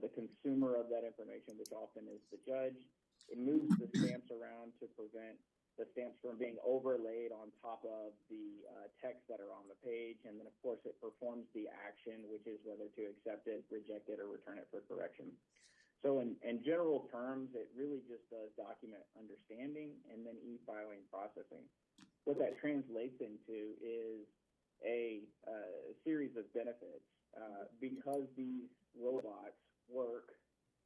the consumer of that information, which often is the judge. It moves the stamps around to prevent the stamps from being overlaid on top of the text that are on the page. And then, of course, it performs the action, which is whether to accept it, reject it, or return it for correction. So in general terms, it really just does document understanding and then e-filing processing. What that translates into is a series of benefits. Because these robots work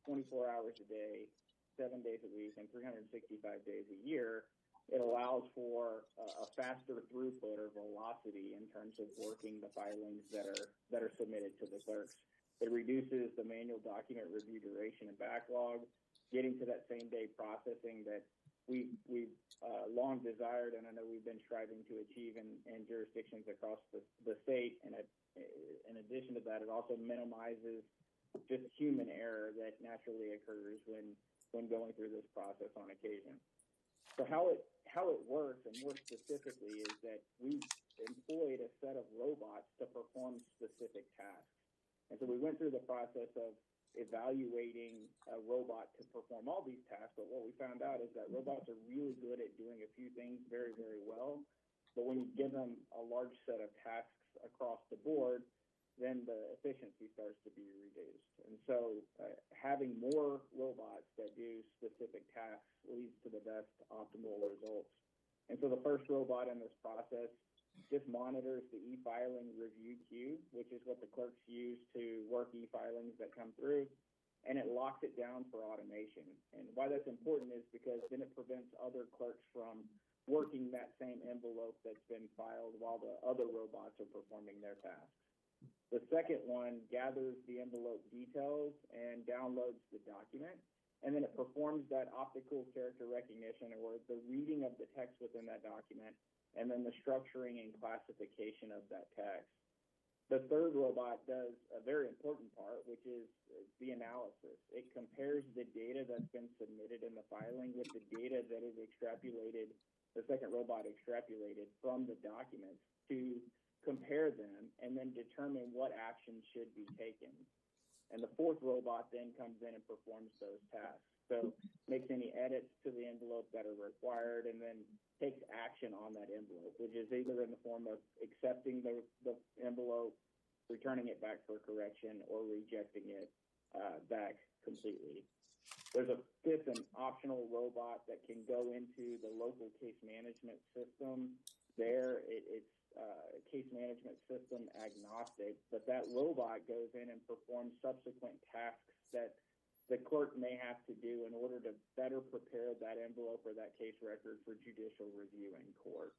24 hours a day, 7 days a week, and 365 days a year, it allows for a faster throughput or velocity in terms of working the filings that are submitted to the clerks. It reduces the manual document review duration and backlog, getting to that same day processing that we've long desired, and I know we've been striving to achieve in jurisdictions across the state. And in addition to that, it also minimizes just human error that naturally occurs when going through this process on occasion. So how it works, and more specifically, is that we've employed a set of robots to perform specific tasks. And so we went through the process of evaluating a robot to perform all these tasks, but what we found out is that robots are really good at doing a few things very, very well. But when you give them a large set of tasks across the board, then the efficiency starts to be reduced. And so having more robots that do specific tasks leads to the best optimal results. And so the first robot in this process just monitors the e-filing review queue, which is what the clerks use to work e-filings that come through, and it locks it down for automation. And why that's important is because then it prevents other clerks from working that same envelope that's been filed while the other robots are performing their tasks. The second one gathers the envelope details and downloads the document, and then it performs that optical character recognition, or the reading of the text within that document, and then the structuring and classification of that text. The third robot does a very important part, which is the analysis. It compares the data that's been submitted in the filing with the data that is extrapolated, the second robot extrapolated from the documents, to compare them and then determine what action should be taken. And the fourth robot then comes in and performs those tasks. So makes any edits to the envelope that are required, and then takes action on that envelope, which is either in the form of accepting the envelope, returning it back for correction, or rejecting it back completely. There's a fifth and optional robot that can go into the local case management system. There, it's case management system agnostic, but that robot goes in and performs subsequent tasks that the clerk may have to do in order to better prepare that envelope or that case record for judicial review in court.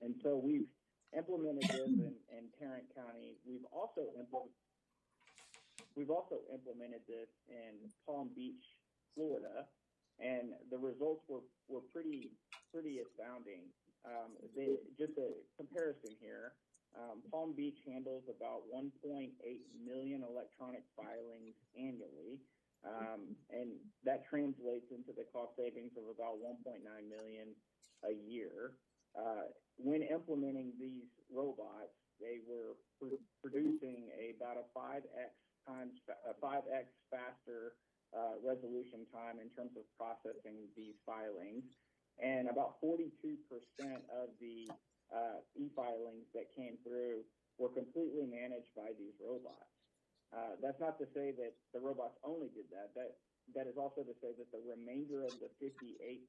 And so we've implemented this in Tarrant County. We've also implemented this in Palm Beach, Florida, and the results were pretty astounding. Just a comparison here, Palm Beach handles about 1.8 million electronic filings annually, and that translates into the cost savings of about 1.9 million a year. When implementing these robots, they were producing about a 5x faster resolution time in terms of processing these filings. And about 42% of the e-filings that came through were completely managed by these robots. That's not to say that the robots only did that. That is also to say that the remainder of the 58%,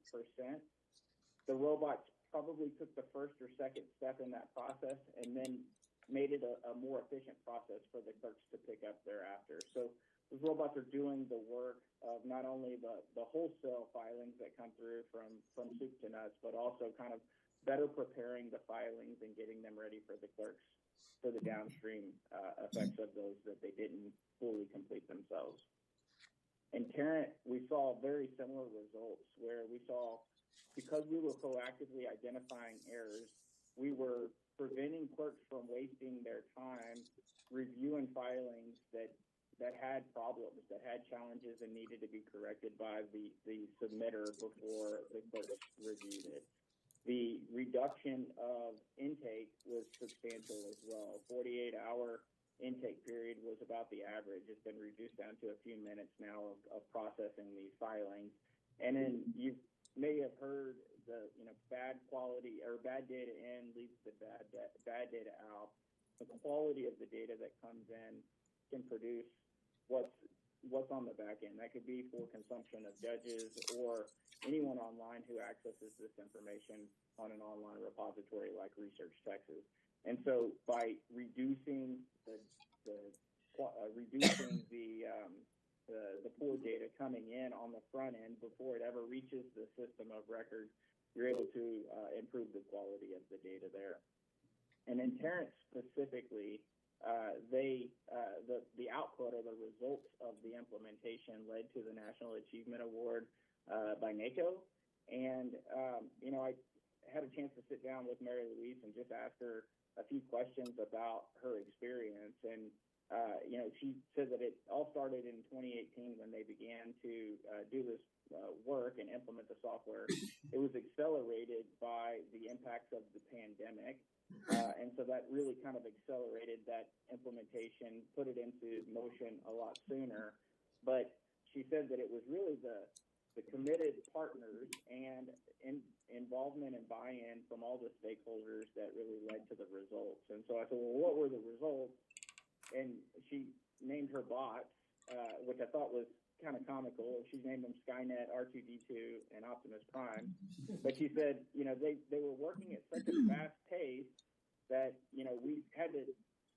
the robots probably took the first or second step in that process and then made it a more efficient process for the clerks to pick up thereafter. So those robots are doing the work of not only the wholesale filings that come through from soup to nuts, but also kind of better preparing the filings and getting them ready for the clerks for the downstream effects of those that they didn't fully complete themselves. In Tarrant, we saw very similar results where we saw, because we were proactively identifying errors, we were preventing clerks from wasting their time reviewing filings that had problems, that had challenges and needed to be corrected by the submitter before the clerks reviewed it. The reduction of intake was substantial as well. 48-hour intake period was about the average. It's been reduced down to a few minutes now of processing these filings. And then you may have heard the bad quality or bad data in leads to bad data out. The quality of the data that comes in can produce what's on the back end. That could be for consumption of judges or anyone online who accesses this information on an online repository like Research Texas. And so by reducing the poor data coming in on the front end before it ever reaches the system of record, you're able to improve the quality of the data there. And in Tarrant specifically, the output or the results of the implementation led to the National Achievement Award by NACO. And I had a chance to sit down with Mary Louise and just ask her a few questions about her experience. And she said that it all started in 2018 when they began to do this work and implement the software. It was accelerated by the impacts of the pandemic. And so that really kind of accelerated that implementation, put it into motion a lot sooner. But she said that it was really the committed partners and involvement and buy-in from all the stakeholders that really led to the results. And so I said, well, what were the results? And she named her bots, which I thought was kind of comical. She named them Skynet, R2D2, and Optimus Prime. But she said, they were working at such a fast pace that, we had to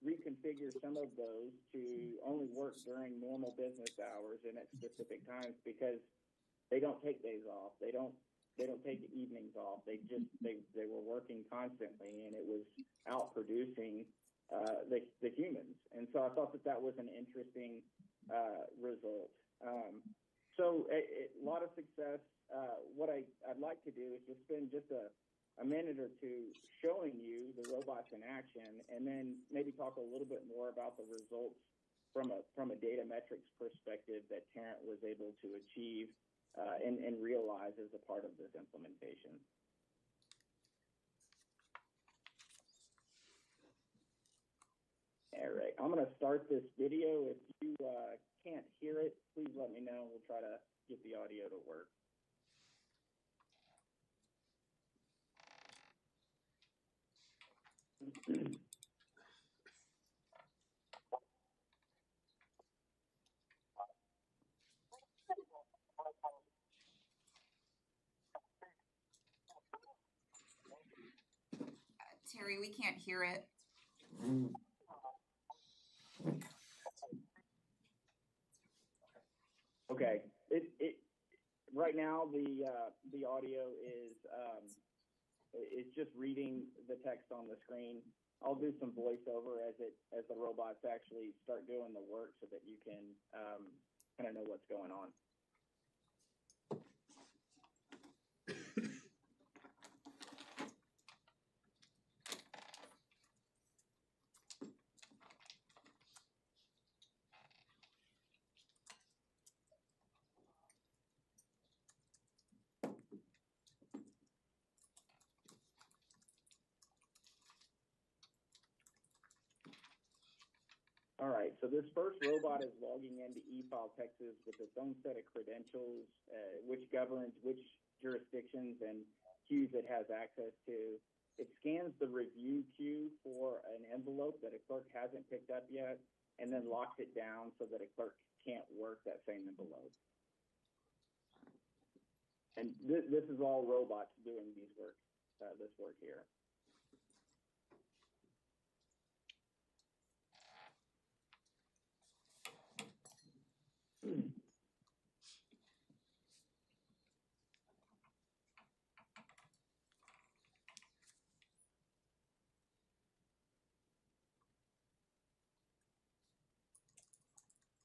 reconfigure some of those to only work during normal business hours and at specific times because they don't take days off. They don't take evenings off. They were working constantly, and it was outproducing the humans. And so I thought that was an interesting result. So a lot of success. What I'd like to do is just spend just a minute or two showing you the robots in action, and then maybe talk a little bit more about the results from a data metrics perspective that Tarrant was able to achieve and realize as a part of this implementation. All right, I'm going to start this video. If you can't hear it, please let me know. We'll try to get the audio to work. Terry, we can't hear it. Okay. Right now the audio is it's just reading the text on the screen. I'll do some voiceover as the robots actually start doing the work so that you can kind of know what's going on. All right, so this first robot is logging into eFile Texas with its own set of credentials, which governs which jurisdictions and queues it has access to. It scans the review queue for an envelope that a clerk hasn't picked up yet, and then locks it down so that a clerk can't work that same envelope. And this is all robots doing this work here.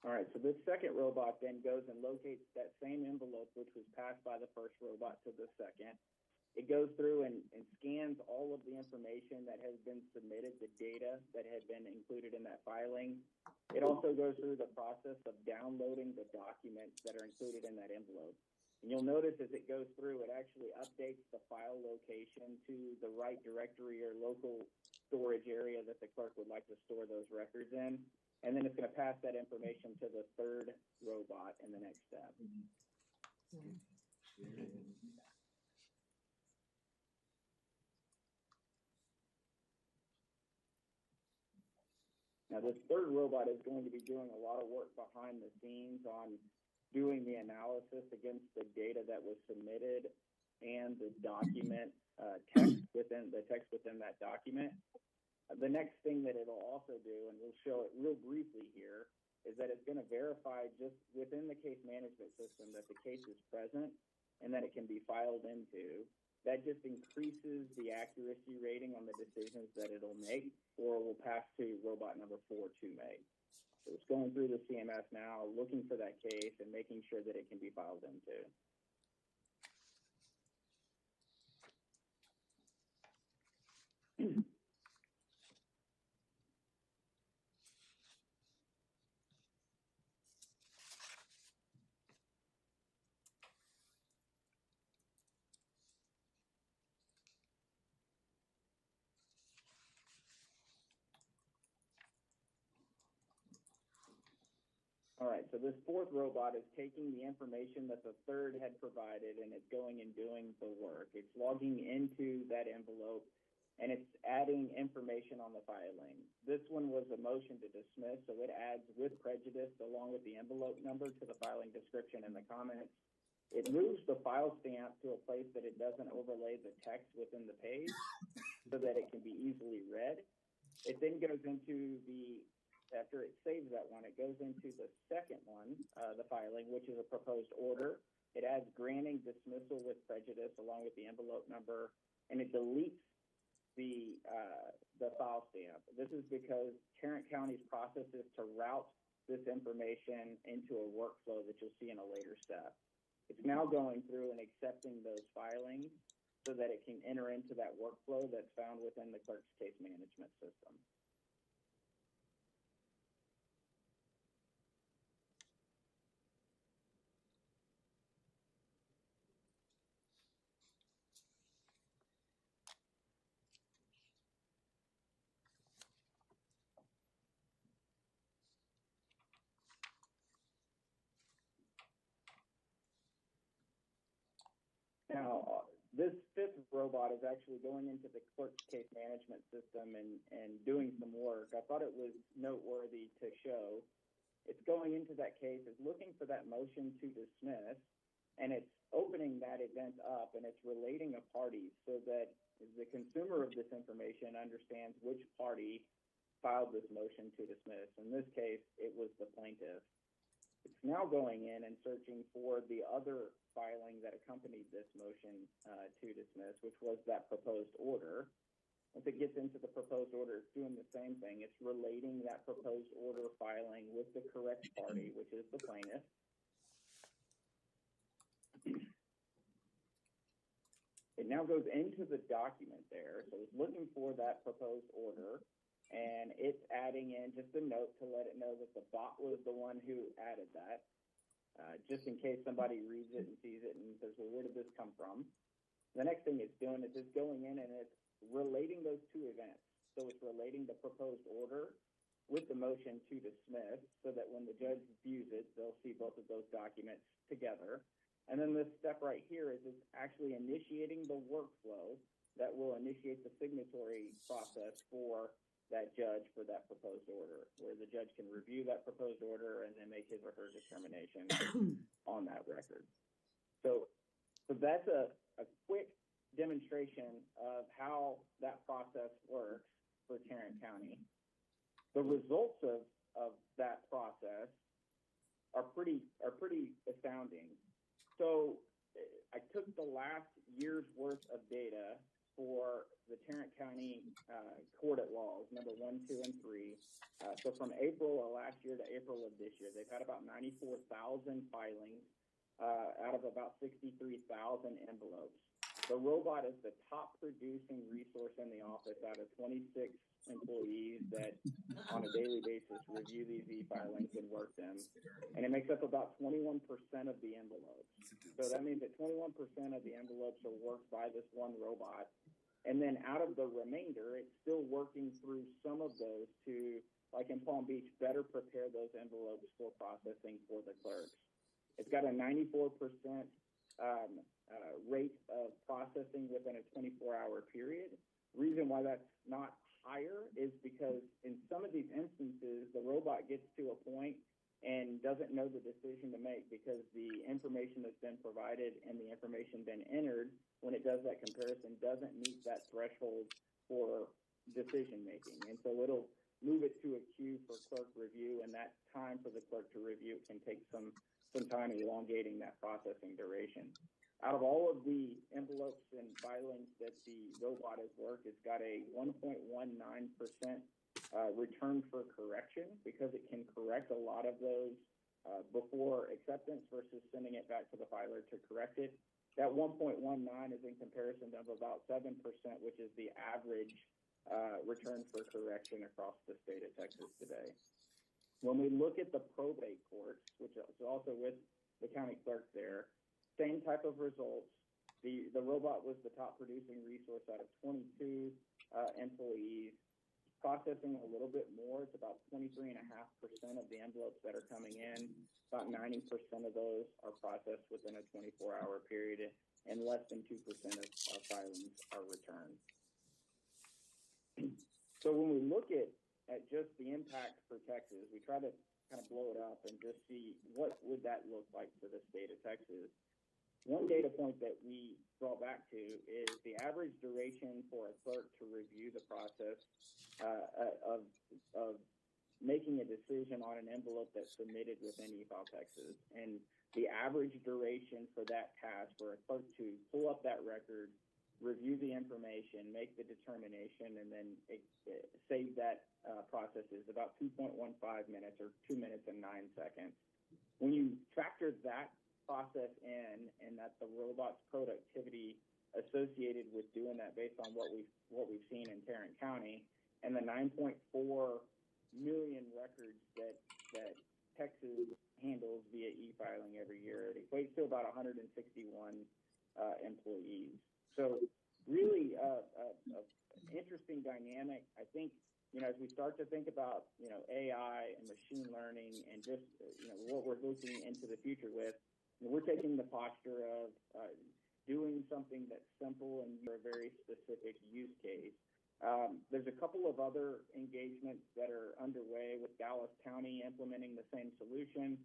All right, so this second robot then goes and locates that same envelope which was passed by the first robot to the second. It goes through and scans all of the information that has been submitted, the data that had been included in that filing. It also goes through the process of downloading the documents that are included in that envelope. And you'll notice as it goes through, it actually updates the file location to the right directory or local storage area that the clerk would like to store those records in. And then it's going to pass that information to the third robot in the next step. Now, this third robot is going to be doing a lot of work behind the scenes on doing the analysis against the data that was submitted and the document text within that document. The next thing that it'll also do, and we'll show it real briefly here, is that it's going to verify just within the case management system that the case is present and that it can be filed into. That just increases the accuracy rating on the decisions that it'll make or will pass to robot number 4 to make. So it's going through the CMS now, looking for that case and making sure that it can be filed into. All right, so this fourth robot is taking the information that the third had provided and it's going and doing the work. It's logging into that envelope and it's adding information on the filing. This one was a motion to dismiss, so it adds with prejudice along with the envelope number to the filing description and the comments. It moves the file stamp to a place that it doesn't overlay the text within the page so that it can be easily read. It then goes into after it saves that one, it goes into the second one, the filing, which is a proposed order. It adds granting dismissal with prejudice along with the envelope number, and it deletes the file stamp. This is because Tarrant County's process is to route this information into a workflow that you'll see in a later step. It's now going through and accepting those filings so that it can enter into that workflow that's found within the clerk's case management system. Now, this fifth robot is actually going into the clerk's case management system and doing some work. I thought it was noteworthy to show. It's going into that case, it's looking for that motion to dismiss, and it's opening that event up, and it's relating a party so that the consumer of this information understands which party filed this motion to dismiss. In this case, it was the plaintiff. It's now going in and searching for the other filing that accompanied this motion to dismiss, which was that proposed order. Once it gets into the proposed order, it's doing the same thing. It's relating that proposed order filing with the correct party, which is the plaintiff. It now goes into the document there, so it's looking for that proposed order, and it's adding in just a note to let it know that the bot was the one who added that, just in case somebody reads it and sees it and says, well, where did this come from? The next thing it's doing is it's going in and it's relating those two events. So it's relating the proposed order with the motion to dismiss so that when the judge views it, they'll see both of those documents together. And then this step right here is it's actually initiating the workflow that will initiate the signatory process for that judge for that proposed order, where the judge can review that proposed order and then make his or her determination on that record. So that's a quick demonstration of how that process works for Tarrant County. The results of that process are pretty astounding. So I took the last year's worth of data for the Tarrant County court at laws, number 1, 2, and 3, So from April of last year to April of this year, they've had about 94,000 filings out of about 63,000 envelopes. The robot is the top producing resource in the office out of 26 employees that on a daily basis review these e-filings and work them. And it makes up about 21% of the envelopes. So that means that 21% of the envelopes are worked by this one robot. And then out of the remainder, it's still working through some of those to, like in Palm Beach, better prepare those envelopes for processing for the clerks. It's got a 94% rate of processing within a 24-hour period. Reason why that's not higher is because in some of these instances, the robot gets to a point and doesn't know the decision to make because the information that's been provided and the information been entered when it does that comparison doesn't meet that threshold for decision making. And so it'll move it to a queue for clerk review, and that time for the clerk to review can take some time elongating that processing duration. Out of all of the envelopes and filings that the robot has worked, it's got a 1.19% return for correction because it can correct a lot of those before acceptance versus sending it back to the filer to correct it. That 1.19 is in comparison of about 7%, which is the average return for correction across the state of Texas today. When we look at the probate courts, which is also with the county clerk there, same type of results. The robot was the top producing resource out of 22 employees, processing a little bit more. It's about 23.5% of the envelopes that are coming in. About 90% of those are processed within a 24-hour period, and less than 2% of filings are returned. So when we look at just the impact for Texas, we try to kind of blow it up and just see what would that look like for the state of Texas. One data point that we draw back to is the average duration for a clerk to review the process of making a decision on an envelope that's submitted within eFile Texas. And the average duration for that task for a clerk to pull up that record, review the information, make the determination, and then save that process is about 2.15 minutes or 2 minutes and 9 seconds. When you factor that process in and that the robot's productivity associated with doing that based on what we've seen in Tarrant County and the 9.4 million records that Texas handles via e-filing every year, it equates to about 161 employees. So really interesting dynamic. I think, as we start to think about, AI and machine learning and just, what we're looking into the future with, we're taking the posture of doing something that's simple and for a very specific use case. There's a couple of other engagements that are underway with Dallas County implementing the same solution.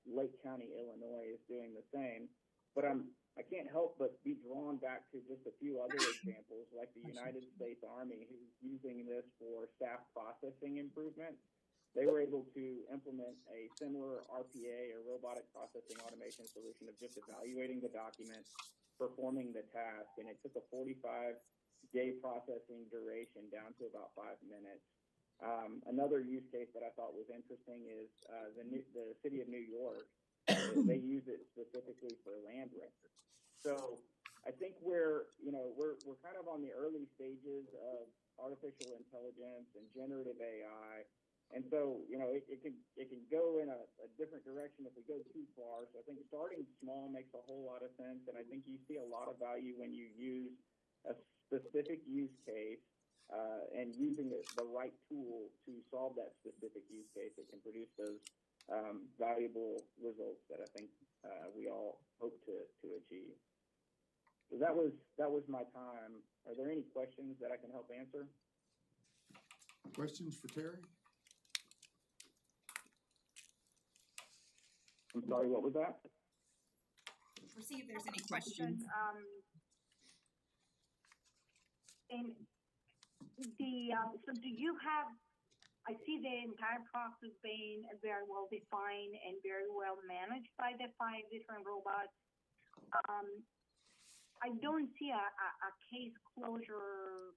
Lake County, Illinois is doing the same. But I can't help but be drawn back to just a few other examples, like the United States Army, who's using this for staff processing improvements. They were able to implement a similar RPA or robotic processing automation solution of just evaluating the documents, performing the task, and it took a 45-day processing duration down to about 5 minutes. Another use case that I thought was interesting is the city of New York. They use it specifically for land records. So I think we're kind of on the early stages of artificial intelligence and generative AI. And so, it can go in a different direction if we go too far. So I think starting small makes a whole lot of sense. And I think you see a lot of value when you use a specific use case and using the right tool to solve that specific use case that can produce those valuable results that I think we all hope to achieve. So that was my time. Are there any questions that I can help answer? Questions for Terry? I'm sorry, what was that? We'll see if there's any questions. And so do you have, I see the entire process being very well defined and very well managed by the 5 different robots. I don't see a case closure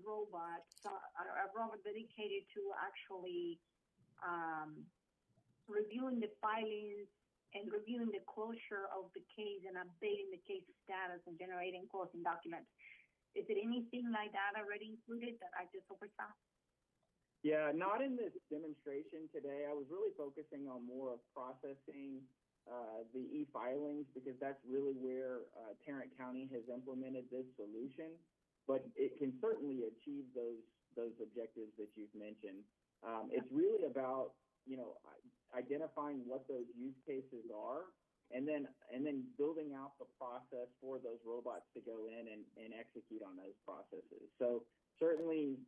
robots, a robot dedicated to actually reviewing the filings and reviewing the closure of the case and updating the case status and generating closing documents. Is it anything like that already included that I just oversaw? Yeah, not in this demonstration today. I was really focusing on more of processing the e-filings because that's really where Tarrant County has implemented this solution. But it can certainly achieve those objectives that you've mentioned. It's really about, you know, identifying what those use cases are and then building out the process for those robots to go in and execute on those processes. So certainly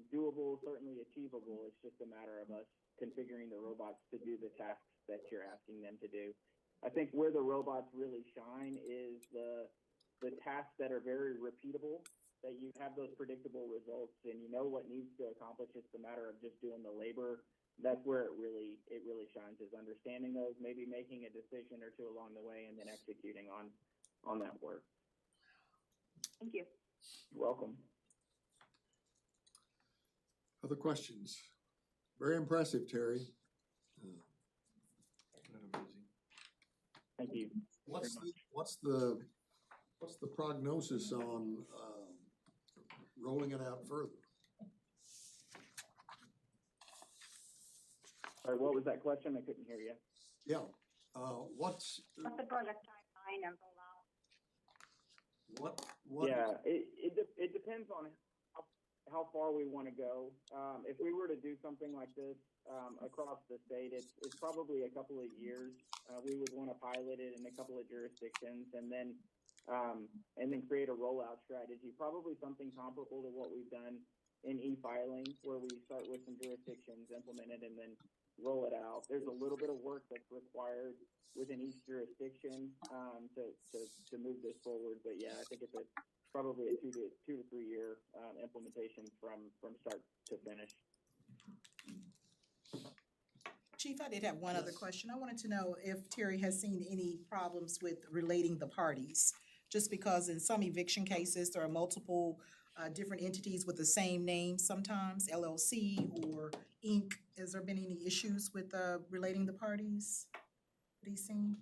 doable, certainly achievable. It's just a matter of us configuring the robots to do the tasks that you're asking them to do. I think where the robots really shine is the tasks that are very repeatable, that you have those predictable results and you know what needs to accomplish. It's a matter of just doing the labor. That's where it really shines, is understanding those, maybe making a decision or two along the way and then executing on that work. Thank you. You're welcome. Other questions? Very impressive, Terry. Thank you. What's the prognosis on rolling it out further? Sorry, what was that question? I couldn't hear you. Yeah. What's the project timeline and rollout? What? Yeah, it depends on how far we want to go. If we were to do something like this across the state, it's probably a couple of years. We would want to pilot it in a couple of jurisdictions and then create a rollout strategy, probably something comparable to what we've done in e-filing, where we start with some jurisdictions, implement it, and then roll it out. There's a little bit of work that's required within each jurisdiction to move this forward. But yeah, I think it's probably a 2 to 3 year implementation from start to finish. Chief, I did have one other question. I wanted to know if Terry has seen any problems with relating the parties. Just because in some eviction cases, there are multiple different entities with the same name sometimes, LLC or Inc. Has there been any issues with relating the parties that he's seen?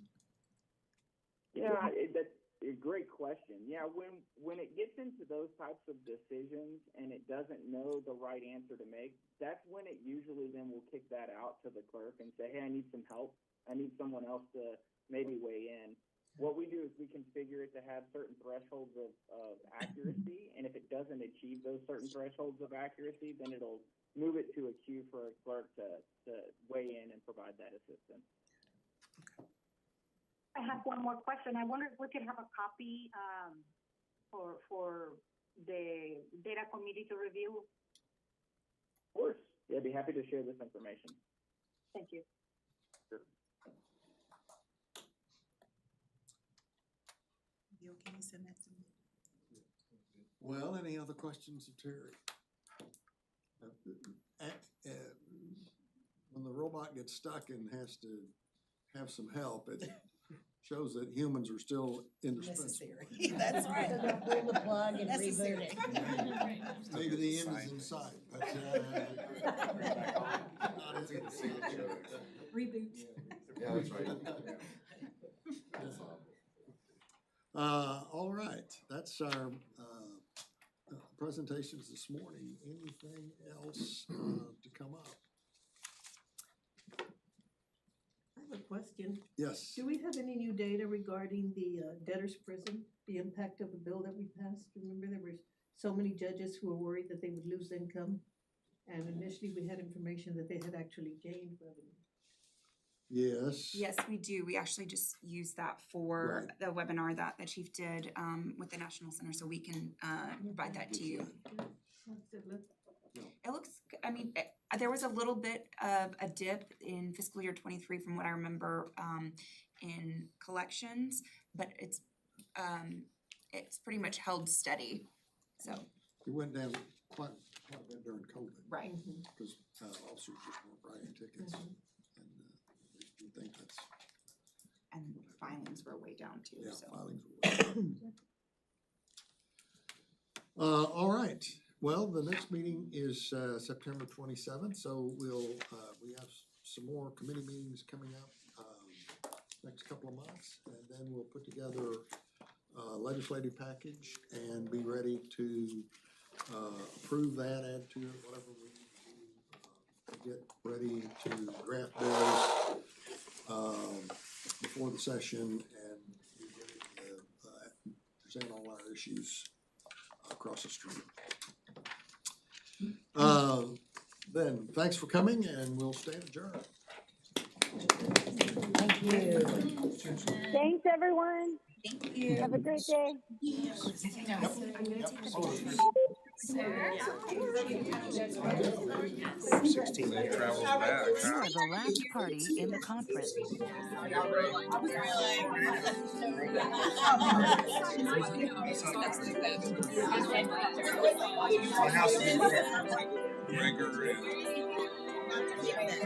Yeah, that's a great question. Yeah, when it gets into those types of decisions and it doesn't know the right answer to make, that's when it usually then will kick that out to the clerk and say, hey, I need some help. I need someone else to maybe weigh in. What we do is we configure it to have certain thresholds of accuracy, and if it doesn't achieve those certain thresholds of accuracy, then it'll move it to a queue for a clerk to weigh in and provide that assistance. I have one more question. I wonder if we could have a copy for the data committee to review. Of course. Yeah, I'd be happy to share this information. Thank you. Sure. You okay to send that to me? Well, any other questions of Terry? When the robot gets stuck and has to have some help, it shows that humans are still indispensable. Necessary. That's right. So they'll pull the plug and Necessary. reboot it. Maybe the end is in sight, but not as Reboot. Yeah, that's right. All right, that's our presentations this morning. Anything else to come up? I have a question. Yes. Do we have any new data regarding the debtor's prison, the impact of the bill that we passed? Remember, there were so many judges who were worried that they would lose income. And initially, we had information that they had actually gained revenue. Yes. Yes, we do. We actually just used that for the webinar that the chief did with the National Center, so we can provide that to you. It looks, I mean, there was a little bit of a dip in fiscal year 23 from what I remember in collections, but it's pretty much held steady, so. It went down quite a bit during COVID. Right. Because officers just weren't writing tickets. And we think that's. And filings were way down too, Yeah, so. filings were way down. All right, well, the next meeting is September 27th, so we have some more committee meetings coming up next couple of months, and then we'll put together a legislative package and be ready to approve that, add to it, whatever we need to do, get ready to draft bills before the session and be ready to present all our issues across the street. Then, thanks for coming, and we'll stand adjourned. Thank you. Thanks, everyone. Thank you. Have a great day. Travels back. You are the last party in the conference. Gregor and